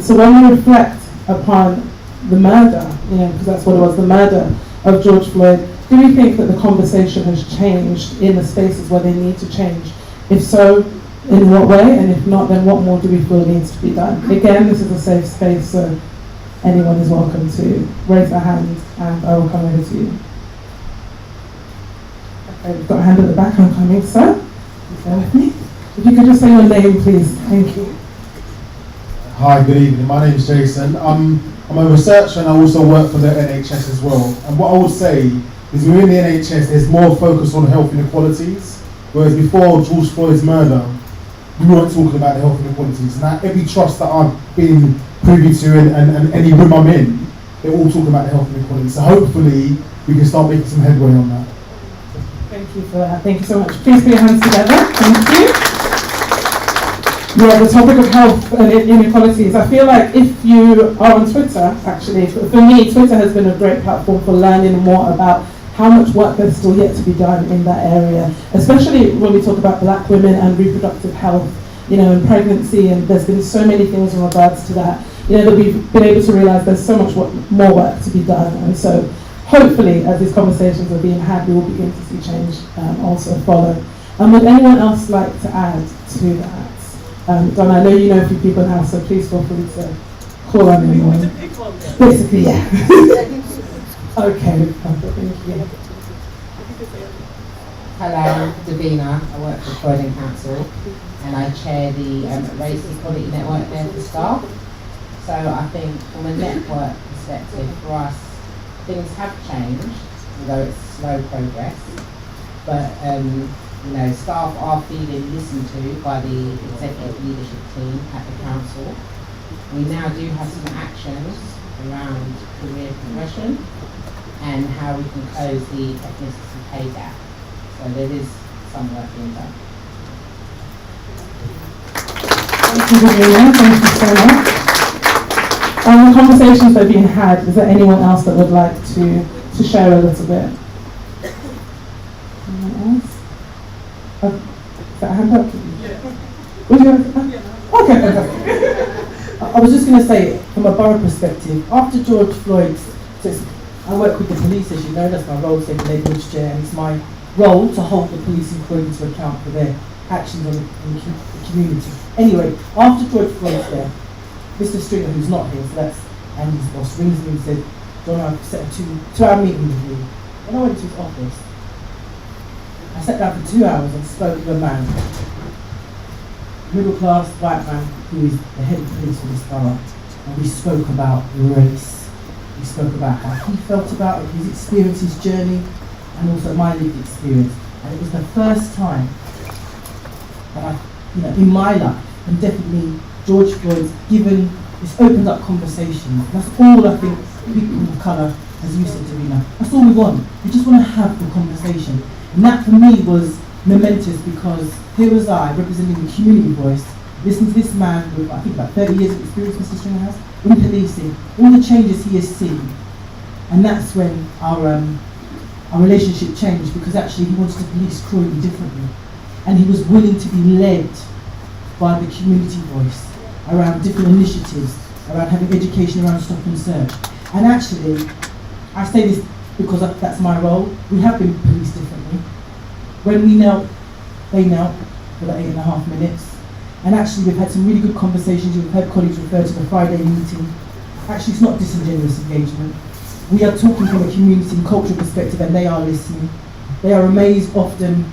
So when we reflect upon the murder, because that's what it was, the murder of George Floyd, do we think that the conversation has changed in the spaces where they need to change? If so, in what way? And if not, then what more do we feel needs to be done? Again, this is a safe space, so anyone is welcome to raise their hand and I will come over to you. Okay, we've got a hand at the back, I'm coming, sir. Bear with me. If you could just say your name, please. Thank you. Hi, good evening. My name is Jason. I'm a researcher and I also work for the NHS as well. And what I would say is within the NHS, there's more focus on health inequalities, whereas before George Floyd's murder, we weren't talking about the health inequalities. Now, every trust that I've been privy to and any room I'm in, they're all talking about the health inequalities. So hopefully, we can start making some headway on that. Thank you for that. Thank you so much. Please put your hands together. Thank you. Yeah, the topic of health and inequalities. I feel like if you are on Twitter, actually, for me, Twitter has been a great platform for learning more about how much work there's still yet to be done in that area, especially when we talk about black women and reproductive health, and pregnancy, and there's been so many things in regards to that, that we've been able to realize there's so much more work to be done. And so hopefully, as these conversations are being had, we will begin to see change also follow. Would anyone else like to add to that? Don, I know you know a few people now, so please feel free to call on anyone. Basically, yeah. Okay, perfect, thank you. Hello, Davina. I work for Croydon Council and I chair the Race Equality Network there for staff. So I think from a network perspective, for us, things have changed, although it's slow progress. But staff are feeling listened to by the executive leadership team at the council. We now do have some actions around career progression and how we can close the ethnicity pay gap. So there is some work being done. Thank you, Virginia. Thank you so much. On the conversations that are being had, is there anyone else that would like to share a little bit? Anyone else? Is that a hand up? Would you okay, fantastic. I was just going to say, from a borough perspective, after George Floyd's, I work with the police, as you know, that's my role, second neighbourhood chair, and it's my role to hold the police in Croydon to account for their actions in the community. Anyway, after George Floyd's there, Mr. Stringer, who's not here, so that's Andy's boss, rings me and said, John, I've set a two-hour meeting with you. When I went to his office, I sat down for 2 hours and spoke with a man middle class white man who is the head of police for this borough, and we spoke about race. We spoke about how he felt about it, his experience, his journey, and also my lived experience. And it was the first time that I, in my life, and definitely George Floyd's given, it's opened up conversations. That's all I think people of colour, as you said, Davina, that's all we want. We just want to have the conversation. And that for me was momentous, because here was I, representing the community voice, listening to this man with, I think, about 30 years of experience, Mr. Stringhurst, in policing, all the changes he has seen. And that's when our relationship changed, because actually he wanted to police Croydon differently. And he was willing to be led by the community voice around different initiatives, around having education around stop and search. And actually, I say this because that's my role, we have been policed differently. When we knelt, they knelt for the 8.5 minutes. And actually we've had some really good conversations. You've heard colleagues refer to the Friday meeting. Actually, it's not disingenuous engagement. We are talking from a community and cultural perspective, and they are listening. They are amazed often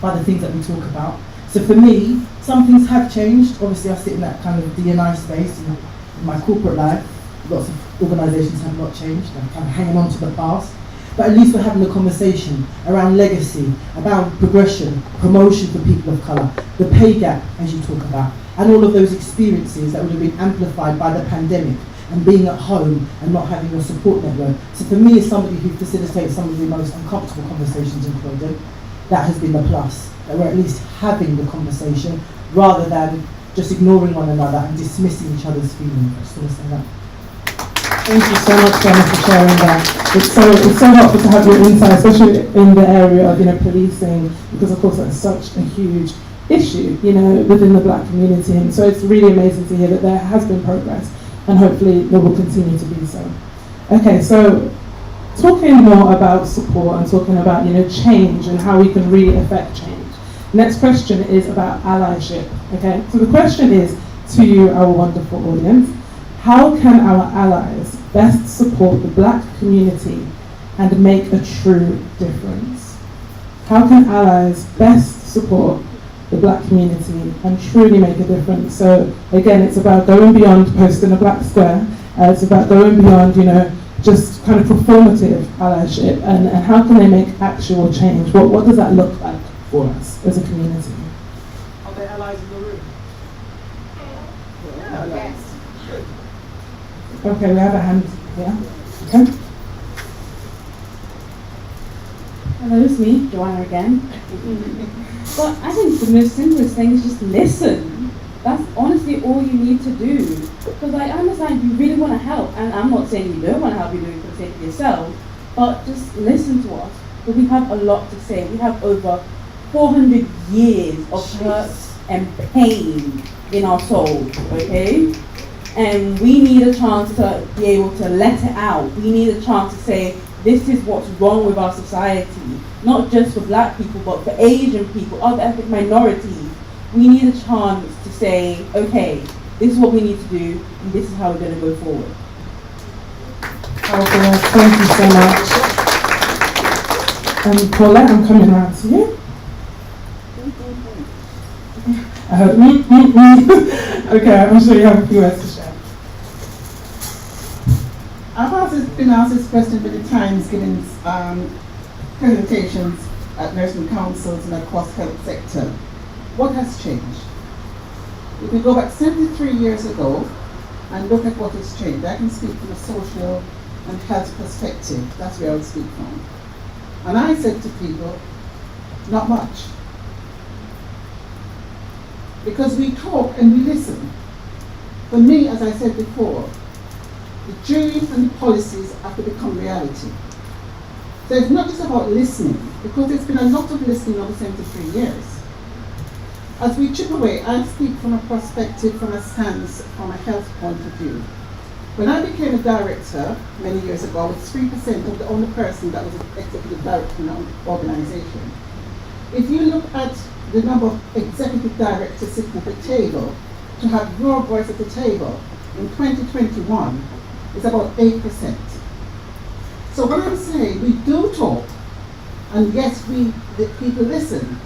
by the things that we talk about. So for me, some things have changed. Obviously, I sit in that kind of D&I space in my corporate life. Lots of organisations have not changed. I'm kind of hanging on to the past. But at least we're having a conversation around legacy, about progression, promotion for people of colour, the pay gap, as you talk about, and all of those experiences that would have been amplified by the pandemic and being at home and not having a support network. So for me, as somebody who facilitates some of the most uncomfortable conversations in Croydon, that has been the plus, that we're at least having the conversation rather than just ignoring one another and dismissing each other's feelings. I just want to say that. Thank you so much, Gemma, for sharing that. It's so helpful to have your insight, especially in the area of policing, because of course that's such a huge issue, within the black community. And so it's really amazing to hear that there has been progress, and hopefully there will continue to be so. Okay, so talking more about support and talking about change and how we can really affect change. Next question is about allyship. Okay, so the question is to you, our wonderful audience. How can our allies best support the black community and make a true difference? How can allies best support the black community and truly make a difference? So again, it's about going beyond posting a black square. It's about going beyond, just kind of performative allyship, and how can they make actual change? What does that look like for us as a community? Are there allies in the room? Yes. Okay, we have a hand here. Okay. Hello, it's me, Joanna again. But I think the most simplest thing is just listen. That's honestly all you need to do. Because I understand you really want to help, and I'm not saying you don't want to help, you're doing it for the sake of yourself, but just listen to us. But we have a lot to say. We have over 400 years of hurt and pain in our souls, okay? And we need a chance to be able to let it out. We need a chance to say, this is what's wrong with our society. Not just for black people, but for Asian people, other ethnic minorities. We need a chance to say, okay, this is what we need to do, and this is how we're going to go forward. Okay, thank you so much. Paulette, I'm coming around to you. I heard Okay, I'm sure you have a few words to share. I've been asked this question many times, giving presentations at nursing councils and across health sector. What has changed? If we go back 73 years ago and look at what has changed, I can speak from a social and health perspective. That's where I would speak from. And I said to people, not much. Because we talk and we listen. For me, as I said before, the dreams and the policies have to become reality. So it's not just about listening, because there's been a lot of listening over 73 years. As we chip away, I speak from a perspective, from a stance, from a health point of view. When I became a director many years ago, I was 3% of the only person that was an executive director in an organization. If you look at the number of executive directors sitting at the table, to have your voice at the table, in 2021, it's about 8%. So what I'm saying, we do talk, and yes, the people listen.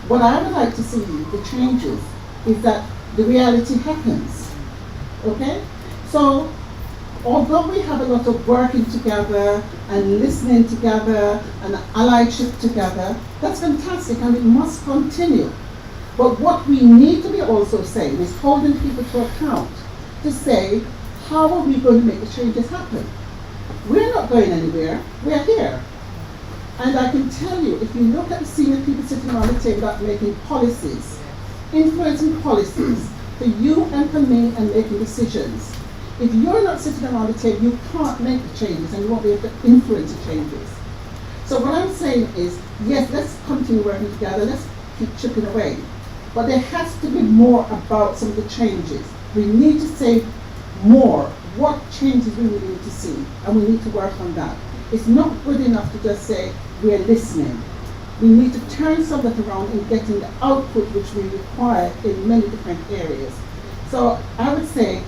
What I would like to see, the changes, is that the reality happens. Okay? So, although we have a lot of working together and listening together and allyship together, that's fantastic and it must continue. But what we need to be also saying is holding people to account to say, how are we going to make the changes happen? We're not going anywhere, we're here. And I can tell you, if you look at the senior people sitting around the table that are making policies, influencing policies for you and for me and making decisions, if you're not sitting around the table, you can't make the changes and you won't be able to influence the changes. So what I'm saying is, yes, let's continue working together, let's keep chipping away. But there has to be more about some of the changes. We need to say more, what changes we really need to see, and we need to work on that. It's not good enough to just say, we're listening. We need to turn some of that around and getting the output which we require in many different areas. So I would say,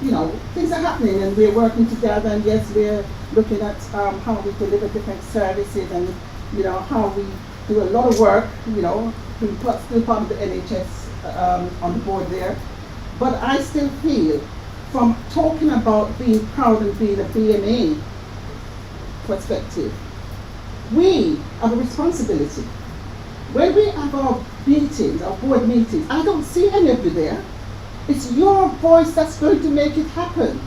you know, things are happening and we're working together, and yes, we're looking at how we deliver different services and, you know, how we do a lot of work, you know, we're still part of the NHS on the board there. But I still feel, from talking about being proud and being a BME perspective, we have a responsibility. When we have our meetings, our board meetings, I don't see any of you there. It's your voice that's going to make it happen.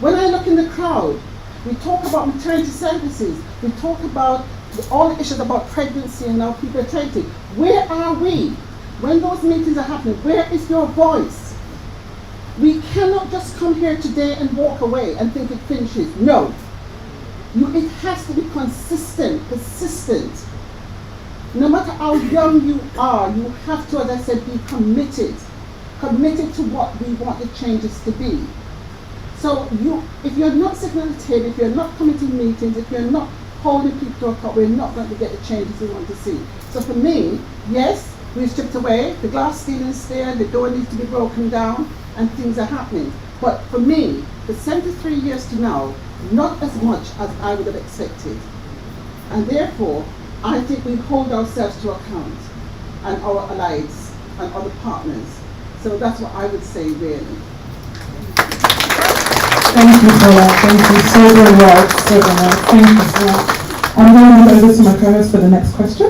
When I look in the crowd, we talk about maternity services, we talk about all the issues about pregnancy and how people are treated. Where are we? When those meetings are happening, where is your voice? We cannot just come here today and walk away and think it finishes. No. It has to be consistent, persistent. No matter how young you are, you have to, as I said, be committed. Committed to what we want the changes to be. So if you're not sitting on the table, if you're not coming to meetings, if you're not holding people to account, we're not going to get the changes we want to see. So for me, yes, we've stripped away, the glass ceiling is there, the door needs to be broken down, and things are happening. But for me, for 73 years to now, not as much as I would have expected. And therefore, I think we hold ourselves to account, and our allies, and other partners. So that's what I would say, really. Thank you for that. Thank you so very much. So very much. Thank you for that. I'm going to hand over to my co-host for the next question.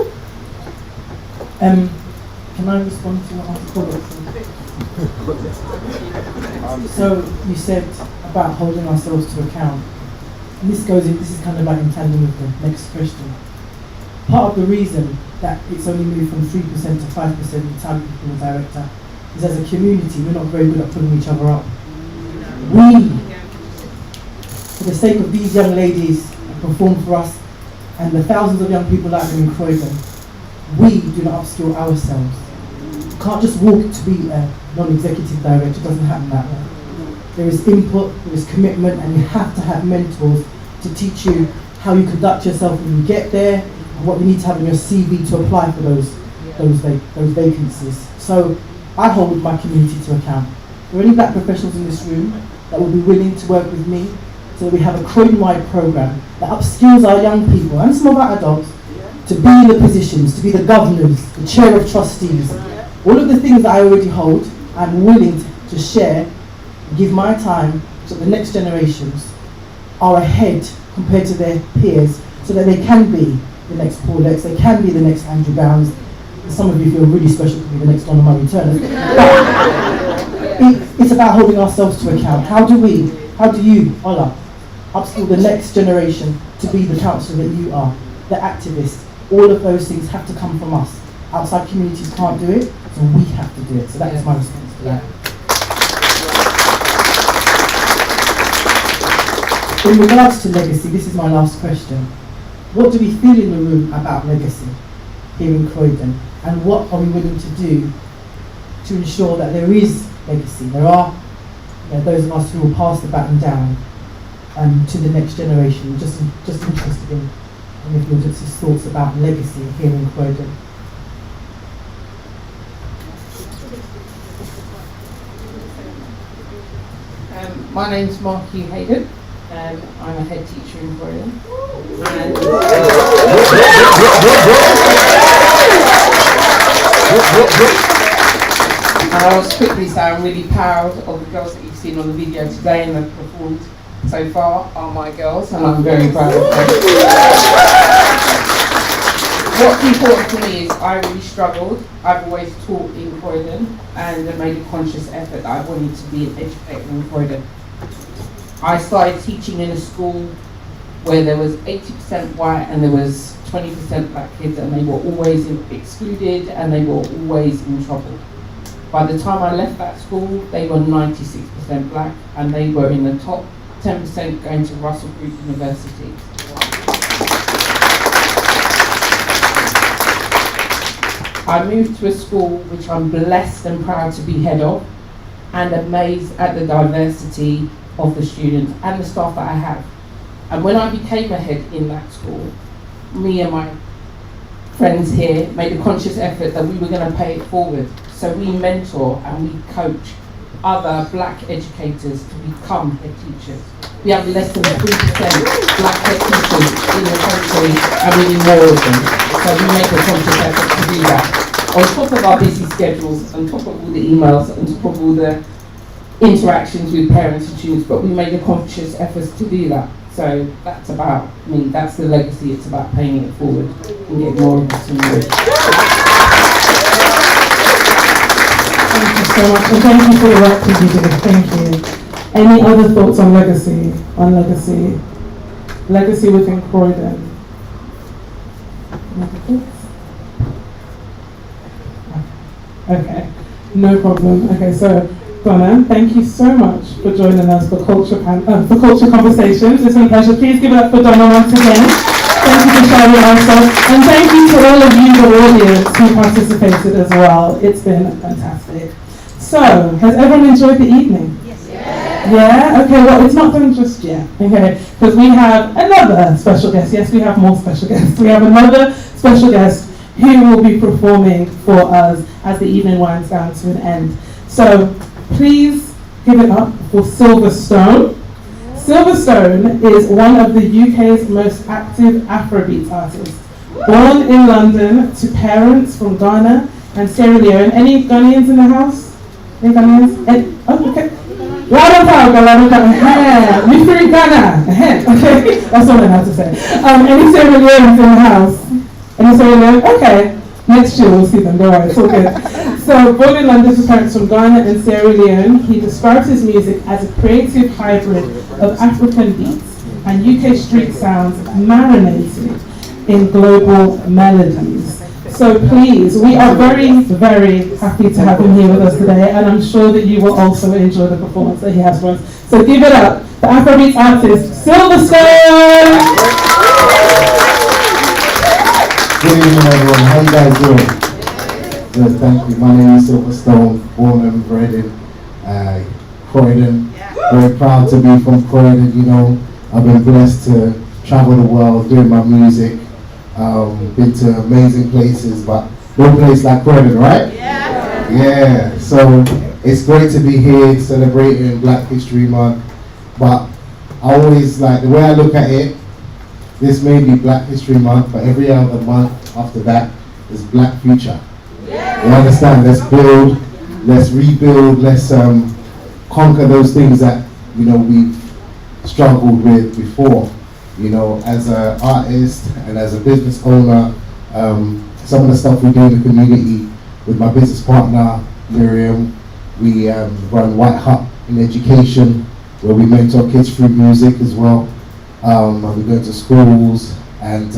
Can I respond to what I said? So you said about holding ourselves to account. And this is kind of like in tandem with the next question. Part of the reason that it's only moved from 3% to 5% in time for the director is, as a community, we're not very good at pulling each other up. We, for the sake of these young ladies that perform for us and the thousands of young people out there in Croydon, we do not upskill ourselves. You can't just walk to be a non-executive director, it doesn't happen that way. There is input, there is commitment, and you have to have mentors to teach you how you conduct yourself when you get there, and what you need to have in your CV to apply for those vacancies. So I hold my community to account. There are any black professionals in this room that will be willing to work with me so that we have a Croydon-wide program that upskills our young people and some of our adults to be in the positions, to be the governors, the chair of trustees. All of the things that I already hold, I'm willing to share, give my time so the next generations are ahead compared to their peers, so that they can be the next Paul Lex, they can be the next Andrew Browns. Some of you feel really special to be the next Donna Murray Turner. It's about holding ourselves to account. How do you, Ola, upskill the next generation to be the councillor that you are, the activist? All of those things have to come from us. Outside communities can't do it, so we have to do it. So that is my response to that. In regards to legacy, this is my last question. What do we feel in the room about legacy here in Croydon? And what are we willing to do to ensure that there is legacy? There are those of us who will pass the baton down to the next generation. Just interested in if you're just thoughts about legacy here in Croydon. My name's Mark Hugh Hayden. I'm a head teacher in Croydon. And I'll just quickly say I'm really proud of the girls that you've seen on the video today and have performed so far are my girls, and I'm very proud of them. What's important to me is I really struggled. I've always taught in Croydon and I made a conscious effort that I wanted to be an educator in Croydon. I started teaching in a school where there was 80% white and there was 20% black kids, and they were always excluded and they were always in trouble. By the time I left that school, they were 96% black and they were in the top 10% going to Russell Group University. I moved to a school which I'm blessed and proud to be head of, and amazed at the diversity of the students and the staff that I have. And when I became a head in that school, me and my friends here made a conscious effort that we were going to pay it forward. So we mentor and we coach other black educators to become head teachers. We have less than 3% black head teachers in the country, and we need more of them. So we make a conscious effort to do that. On top of our busy schedules, on top of all the emails, on top of all the interactions with parents and students, but we made a conscious effort to do that. So that's about me, that's the legacy, it's about paying it forward and getting more of us in the Thank you so much, and thank you for the work that you do. Thank you. Any other thoughts on legacy? Legacy within Croydon. Any other thoughts? Okay, no problem. Okay, so Donna, thank you so much for joining us for Culture Conversations. It's been a pleasure. Please give it up for Donna once again. Thank you for sharing your answers. And thank you to all of you, the audience, who participated as well. It's been fantastic. So, has everyone enjoyed the evening? Yes. Yeah? Okay, well, it's not done just yet, okay? Because we have another special guest. Yes, we have more special guests. We have another special guest who will be performing for us as the evening winds down to an end. So, please give it up for Silverstone. Silverstone is one of the UK's most active Afrobeat artists. Born in London to parents from Ghana and Sierra Leone. Any Ghanaians in the house? Any Ghanaians? Oh, okay. Loud and proud. You free Ghana. Okay, that's all I have to say. Any Sierra Leoneans in the house? Any Sierra Leone? Okay. Next year we'll see them, don't worry, it's all good. So, born in London to parents from Ghana and Sierra Leone, he describes his music as a creative hybrid of African beats and UK street sounds marinated in global melodies. So please, we are very, very happy to have him here with us today, and I'm sure that you will also enjoy the performance that he has for us. So give it up, the Afrobeat artist, Silverstone! Good evening, everyone. How you guys doing? Good, thank you. My name is Silverstone, born and bred in Croydon. Very proud to be from Croydon. You know, I've been blessed to travel the world doing my music. Been to amazing places, but no place like Croydon, right? Yeah. So it's great to be here celebrating Black History Month. But I always like the way I look at it. This may be Black History Month, but every other month after that is Black Future. You understand? Let's build, let's rebuild, let's conquer those things that, you know, we've struggled with before. You know, as an artist and as a business owner, some of the stuff we do in the community with my business partner, Miriam, we run White Hut in Education, where we mentor kids through music as well. And we go to schools, and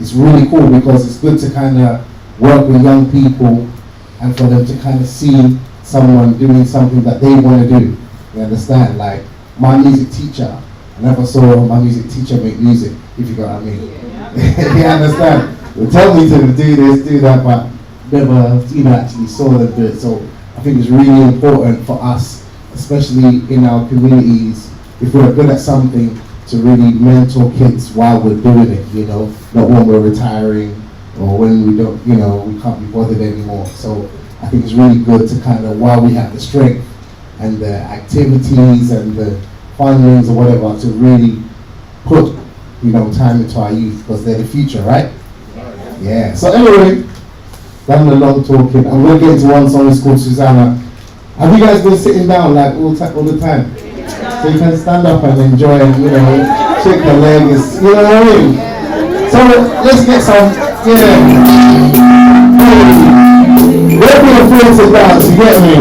it's really cool because it's good to kind of work with young people and for them to kind of see someone doing something that they want to do. You understand? Like my music teacher, I never saw my music teacher make music, if you got what I mean. You understand? They tell me to do this, do that, but never, you know, actually saw them do it. So I think it's really important for us, especially in our communities, if we're good at something, to really mentor kids while we're doing it, you know, not when we're retiring or when we don't, you know, we can't be bothered anymore. So I think it's really good to kind of, while we have the strength and the activities and the fundings or whatever, to really put, you know, time into our youth because they're the future, right? Yeah. So anyway, done the long talking. I'm going to get into one song, it's called Susanna. Have you guys been sitting down like all the time? So you can stand up and enjoy it, you know, shake your legs, you know what I mean? So let's get some, Let me feel to dance, you get me?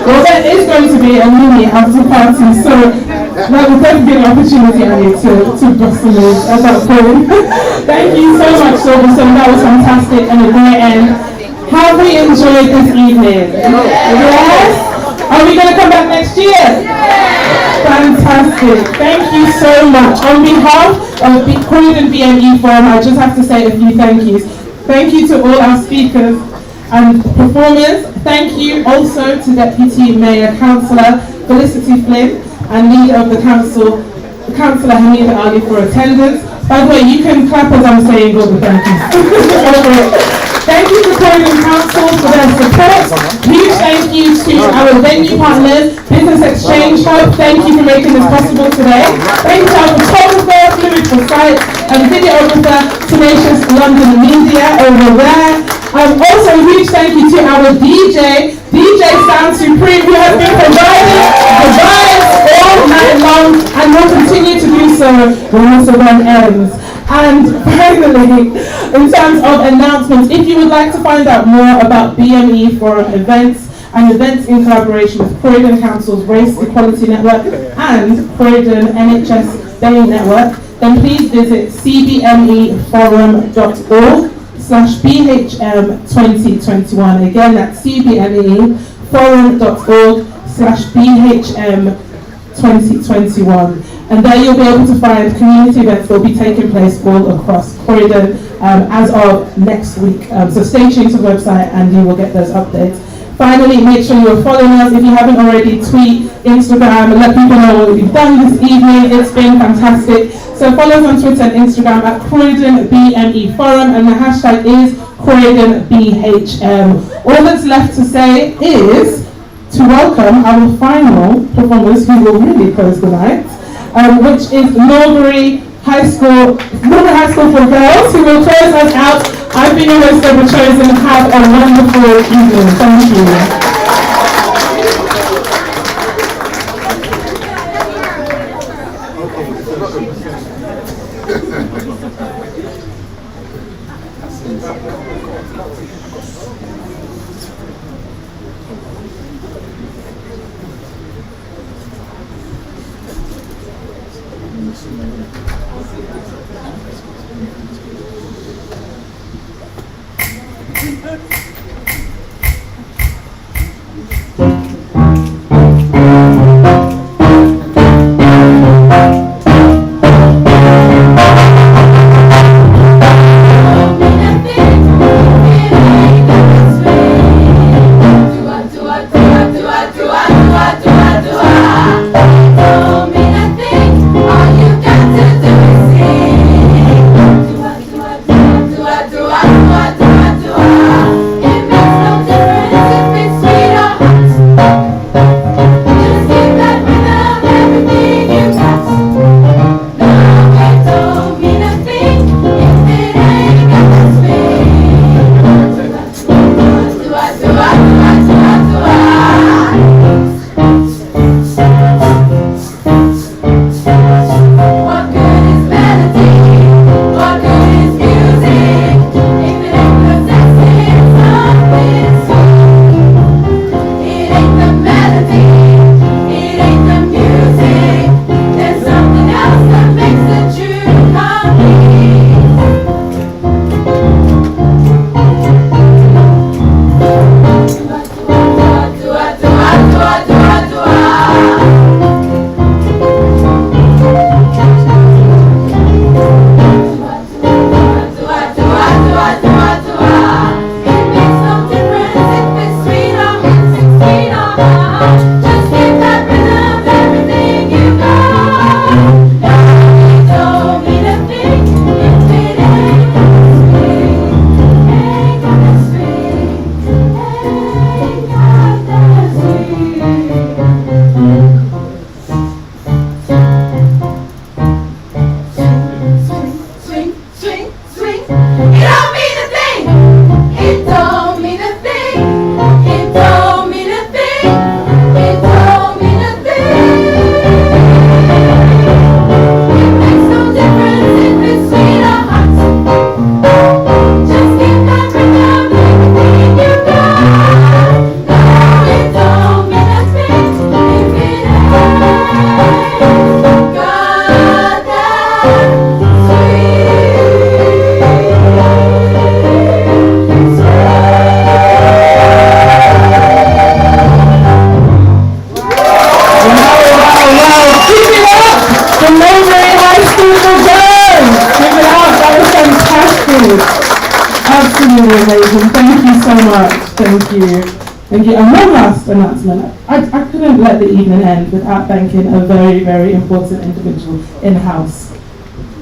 Well, there is going to be a mini after party, so that will definitely be an opportunity, Annie, to bust some moves at that point. Thank you so much, Silverstone. That was fantastic and a great end. Have we enjoyed this evening? Yes? Are we going to come back next year? Fantastic. Thank you so much. On behalf of the Croydon BME Forum, I just have to say a few thank yous. Thank you to all our speakers and performers. Thank you also to Deputy Mayor Councillor Felicity Flynn and leader of the council Councillor Hamida Ali for attendance. By the way, you can clap as I'm saying all the thank yous. Thank you to Croydon Council for their support. Huge thank you to our venue partners, Business Exchange Hub. Thank you for making this possible today. Thank you to our photographer, Fluid for Sight, and videographer, Tenacious London Media over there. Also a huge thank you to our DJ Sound Supreme, who has been providing the vibes all night long and will continue to do so when this event ends. And finally, in terms of announcements, if you would like to find out more about BME Forum events and events in collaboration with Croydon Council's Race Equality Network and Croydon NHS Bay Network, then please visit cbmeforum.org/BHM2021. Again, that's cbmeforum.org/BHM2021. And there you'll be able to find community events that will be taking place all across Croydon as of next week. So stay tuned to the website and you will get those updates. Finally, make sure you're following us. If you haven't already, tweet, Instagram, and let people know what we've done this evening. It's been fantastic. So follow us on Twitter and Instagram at Croydon BME Forum, and the hashtag is Croydon BHM. All that's left to say is to welcome our final performers who will really close the night. Which is Norbury High School for Girls, who will close us out. I've been your host, Deborah Chosen. Have a wonderful evening. Thank you. Absolutely amazing. Thank you so much. Thank you. Thank you. And one last announcement. I couldn't let the evening end without thanking a very, very important individual in-house.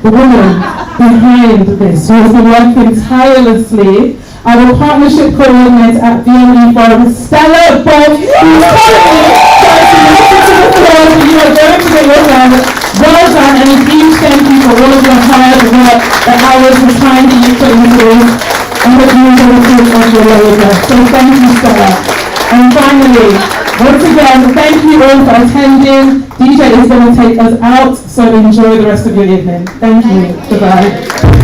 The woman behind this, who has been working tirelessly, our partnership coordinator at BME for Stella Bob, who's currently trying to listen to the floor, but you are going to get your hand. Well done, and a huge thank you for all of your hard work, the hours, the time that you put into this, and the community of your labour. So thank you, Stella. And finally, once again, thank you all for attending. DJ is going to take us out, so enjoy the rest of your evening. Thank you. Goodbye.